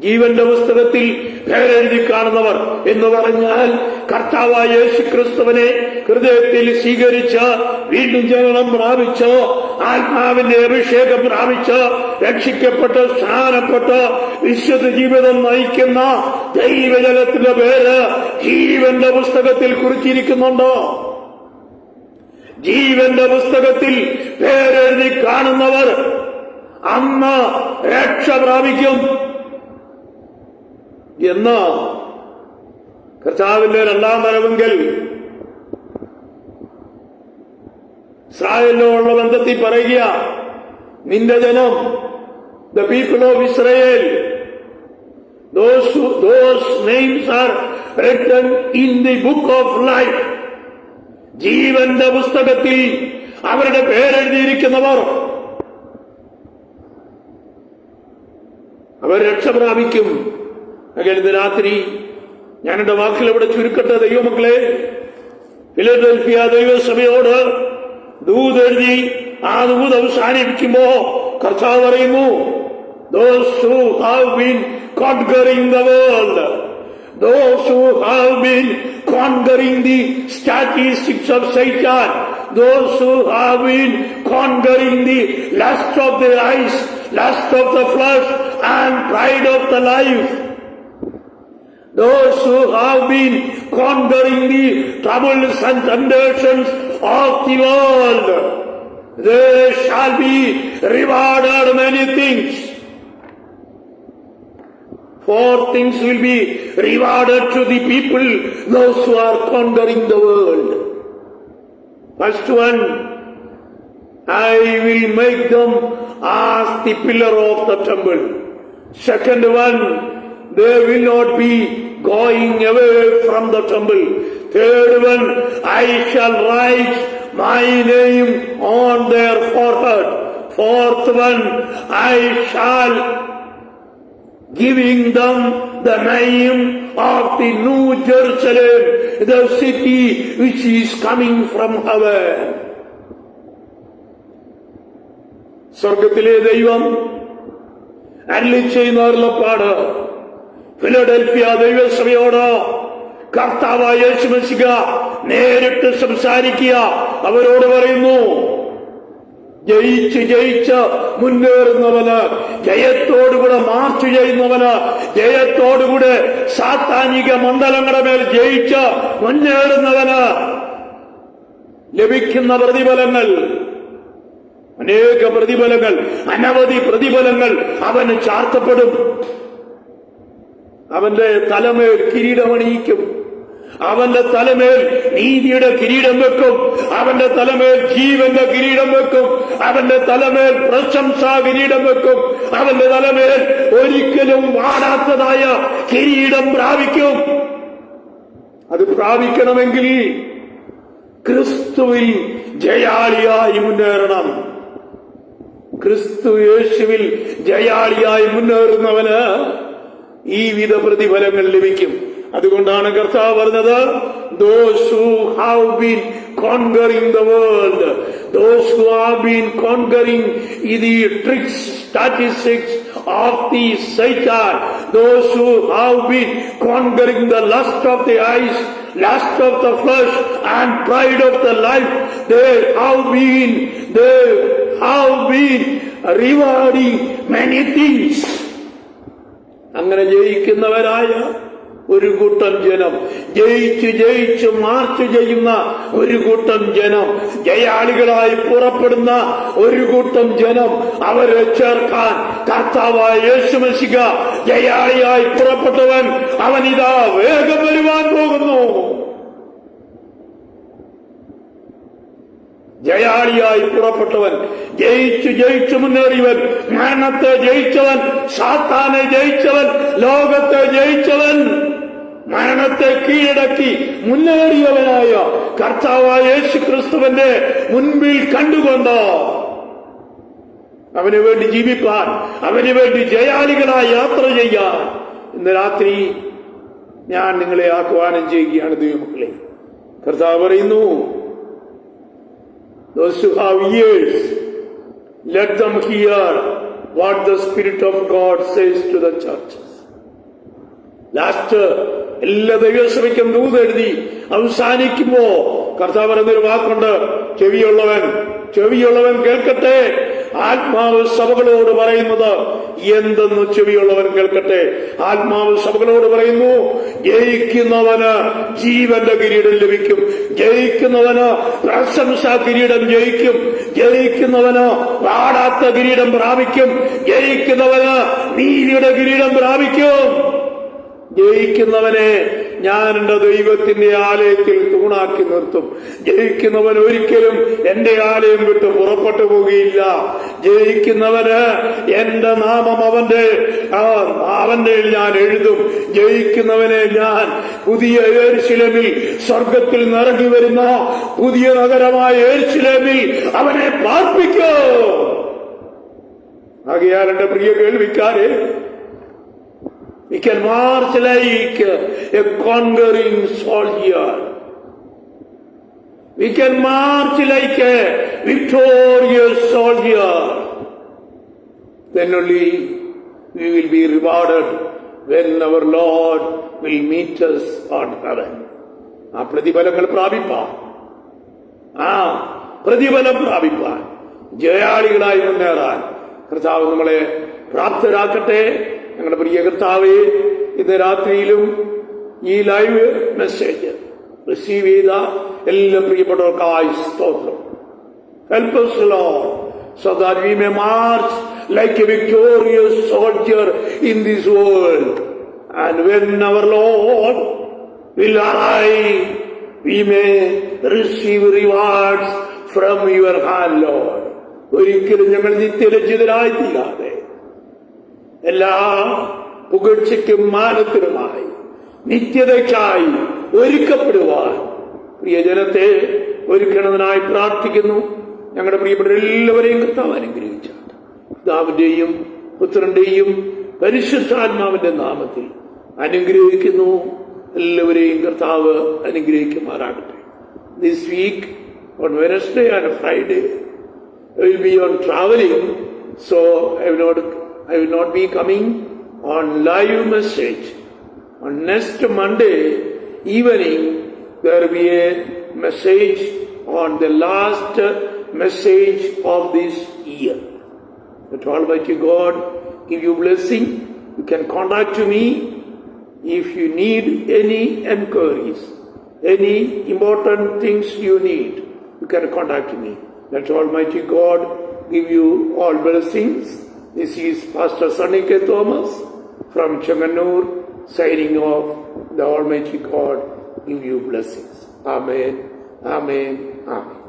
ജീവന്റെ പുസ്തകത്തിൽ പേരെഴുതി കാണുന്നവർ എന്ന് പറഞ്ഞാൽ കർത്താവായ യേശുക്രിസ്തുവിനെ ഹൃദയത്തിൽ സ്വീകരിച്ച് വീണ്ടും ജനനം പ്രാപിച്ച് ആത്മാവിന്റെ അഭിഷേകം പ്രാപിച്ച് രക്ഷിക്കപ്പെട്ട് സ്നാനപ്പെട്ട് വിശുദ്ധ ജീവിതം നയിക്കുന്ന ദൈവജനത്തിന്റെ പേര് ജീവന്റെ പുസ്തകത്തിൽ കുറിച്ചിരിക്കുന്നുണ്ടോ? ജീവന്റെ പുസ്തകത്തിൽ പേരെഴുതി കാണുന്നവർ അന്ന് രക്ഷ പ്രാപിക്കും എന്ന് കർത്താവിന്റെ രണ്ടാം വരവെങ്കിൽ ഇസ്രായേലിനോടുള്ള ബന്ധത്തിൽ പറയുക, നിന്റെ ജനം, the people of Israel, those names are written in the book of life. ജീവന്റെ പുസ്തകത്തിൽ അവരുടെ പേരെഴുതിയിരിക്കുന്നവർ അവർ രക്ഷ പ്രാപിക്കും. ഇന്ന് രാത്രി ഞാൻ എന്റെ വാക്കിൽ ഇവിടെ ചുരുക്കട്ടെ. ദൈവമക്കളെ, ഫിലഡൽഫിയ ദൈവസഭയോട് ദൂതെഴുതി ആ ദൂത് അവസാനിപ്പിക്കുമ്പോ കർത്താവ് പറയുന്നു, those who have been conquering the world, those who have been conquering the statistics of Satan, those who have been conquering the lust of the eyes, lust of the flesh and pride of the life, those who have been conquering the troubles and temptations of the world, they shall be rewarded many things. 4 things will be rewarded to the people, those who are conquering the world. First one, I will make them as the pillar of the temple. Second one, they will not be going away from the temple. Third one, I shall write my name on their forehead. Fourth one, I shall giving them the name of the New Jerusalem, the city which is coming from heaven. സ്വർഗത്തിലെ ദൈവം അരുളി ചെയ്യുന്ന അരുളപ്പാട് ഫിലഡൽഫിയ ദൈവസഭയോട് കർത്താവായ യേശു മശിഹ നേരിട്ട് സംസാരിക്കുക. അവരോട് പറയുന്നു, ജയിച്ച് മുന്നേറുന്നവന്, ജയത്തോടുകൂടെ മാർച്ച് ചെയ്യുന്നവന്, ജയത്തോടുകൂടെ സാത്താനിക മണ്ഡലങ്ങളുടെ മേൽ ജയിച്ച് മുന്നേറുന്നവന് ലഭിക്കുന്ന പ്രതിഫലങ്ങൾ, അനേക പ്രതിഫലങ്ങൾ, അനവധി പ്രതിഫലങ്ങൾ അവന് ചാർത്തപ്പെടും. അവന്റെ തലമേൽ കിരീടമണിയിക്കും. അവന്റെ തലമേൽ നീതിയുടെ കിരീടം വെക്കും. അവന്റെ തലമേൽ ജീവന്റെ കിരീടം വെക്കും. അവന്റെ തലമേൽ പ്രശംസാ കിരീടം വെക്കും. അവന്റെ തലമേൽ ഒരിക്കലും വാടാത്തതായ കിരീടം പ്രാപിക്കും. അത് പ്രാപിക്കണമെങ്കിൽ ക്രിസ്തുവിൽ ജയാളിയായി മുന്നേറണം. ക്രിസ്തു യേശുവിൽ ജയാളിയായി മുന്നേറുന്നവന് ഈ വിധ പ്രതിഫലങ്ങൾ ലഭിക്കും. അതുകൊണ്ടാണ് കർത്താവ് പറഞ്ഞത്, those who have been conquering the world, those who have been conquering the tricks, statistics of the Satan, those who have been conquering the lust of the eyes, lust of the flesh and pride of the life, they have been rewarding many things. അങ്ങനെ ജയിക്കുന്നവരായ ഒരു കൂട്ടം ജനം, ജയിച്ച് മാർച്ച് ചെയ്യുന്ന ഒരു കൂട്ടം ജനം, ജയാളികളായി പുറപ്പെടുന്ന ഒരു കൂട്ടം ജനം, അവരെ ചേർക്കാൻ കർത്താവായ യേശു മശിഹ ജയാളിയായി പുറപ്പെട്ടവൻ അവനിതാ വേഗം വരുവാൻ പോകുന്നു. ജയാളിയായി പുറപ്പെട്ടവൻ, ജയിച്ചു മുന്നേറിയവൻ, മരണത്തെ ജയിച്ചവൻ, സാത്താനെ ജയിച്ചവൻ, ലോകത്തെ ജയിച്ചവൻ, മരണത്തെ കീഴടക്കി മുന്നേറിയവനായ കർത്താവായ യേശു ക്രിസ്തുവിന്റെ മുൻപിൽ കണ്ടുകൊണ്ട് അവന് വേണ്ടി ജീവിക്കാൻ, അവന് വേണ്ടി ജയാളികളായി യാത്ര ചെയ്യാൻ ഇന്ന് രാത്രി ഞാൻ നിങ്ങളെ ആഹ്വാനം ചെയ്യുകയാണ് ദൈവമക്കളെ. കർത്താവ് പറയുന്നു, those who have ears, let them hear what the Spirit of God says to the churches. Last എല്ലാ ദൈവസഭയ്ക്കും ദൂത് എഴുതി അവസാനിക്കുമ്പോ കർത്താവ് പറയുന്നൊരു വാക്കുണ്ട്, ചെവിയുള്ളവൻ കേൾക്കട്ടെ. ആത്മാവ് സഭകളോട് പറയുന്നത് എന്തെന്ന് ചെവിയുള്ളവൻ കേൾക്കട്ടെ. ആത്മാവ് സഭകളോട് പറയുന്നു, ജയിക്കുന്നവന് ജീവന്റെ കിരീടം ലഭിക്കും, ജയിക്കുന്നവന് പ്രശംസാ കിരീടം ജയിക്കുന്നവന് വാടാത്ത കിരീടം പ്രാപിക്കും, ജയിക്കുന്നവന് നീതിയുടെ കിരീടം പ്രാപിക്കും. ജയിക്കുന്നവനെ ഞാൻ എന്റെ ദൈവത്തിന്റെ ആലയത്തിൽ തൂണാക്കി നിർത്തും. ജയിക്കുന്നവൻ ഒരിക്കലും എന്റെ ആലയം വിട്ട് പുറപ്പെട്ടു പോകുകയില്ല. ജയിക്കുന്നവന് എന്റെ നാമം അവന്റെ ഞാൻ എഴുതും. ജയിക്കുന്നവനെ ഞാൻ പുതിയ യെരൂശലേമിൽ, സ്വർഗത്തിൽ നിറങ്ങി വരുന്ന പുതിയ നഗരമായ യെരൂശലേമിൽ അവനെ പാർപ്പിക്കും. ആകയാൽ എന്റെ പ്രിയ കേൾവിക്കാരെ, we can march like a conquering soldier. We can march like a victorious soldier. Then only we will be rewarded when our Lord will meet us on heaven. ആ പ്രതിഫലങ്ങൾ പ്രാപിപ്പാൻ ജയാളികളായി മുന്നേറാൻ കർത്താവ് നമ്മളെ പ്രാപ്തരാക്കട്ടെ. ഞങ്ങളുടെ പ്രിയ കർത്താവേ, ഇന്ന് രാത്രിയിലും ഈ ലൈവ് മെസ്സേജ് റിസീവ് ചെയ്ത എല്ലാ പ്രിയപ്പെട്ടവർക്കായി സ്തോത്രം. Help us, Lord, so that we may march like a victorious soldier in this world. And when our Lord will arrive, we may receive rewards from your hand, Lord. ഒരിക്കലും ഞങ്ങൾ നിത്യരഞ്ജിതരായി തീരാതെ എല്ലാ പുകഴ്ചയ്ക്കും മാനത്തിനുമായി നിത്യതയ്ക്കായി ഒരുക്കപ്പെടുവാൻ പ്രിയജനത്തെ ഒരുക്കണതിനായി പ്രാർത്ഥിക്കുന്നു. ഞങ്ങളുടെ പ്രിയപ്പെട്ട എല്ലാവരെയും കർത്താവ് അനുഗ്രഹിച്ചാണ്. പിതാവിന്റെയും പുത്രന്റെയും പരിശുദ്ധാത്മാവിന്റെ നാമത്തിൽ അനുഗ്രഹിക്കുന്നു. എല്ലാവരെയും കർത്താവ് അനുഗ്രഹിക്കുമാറാകട്ടെ. This week on Wednesday and Friday I will be on traveling, so I will not be coming on live message. On next Monday evening, there will be a message on the last message of this year. That Almighty God give you blessing. You can contact me if you need any enquiries, any important things you need. You can contact me. That Almighty God give you all blessings. This is Pastor Sunny K. Thomas from Changanur signing off. The Almighty God give you blessings. Amen. Amen. Amen.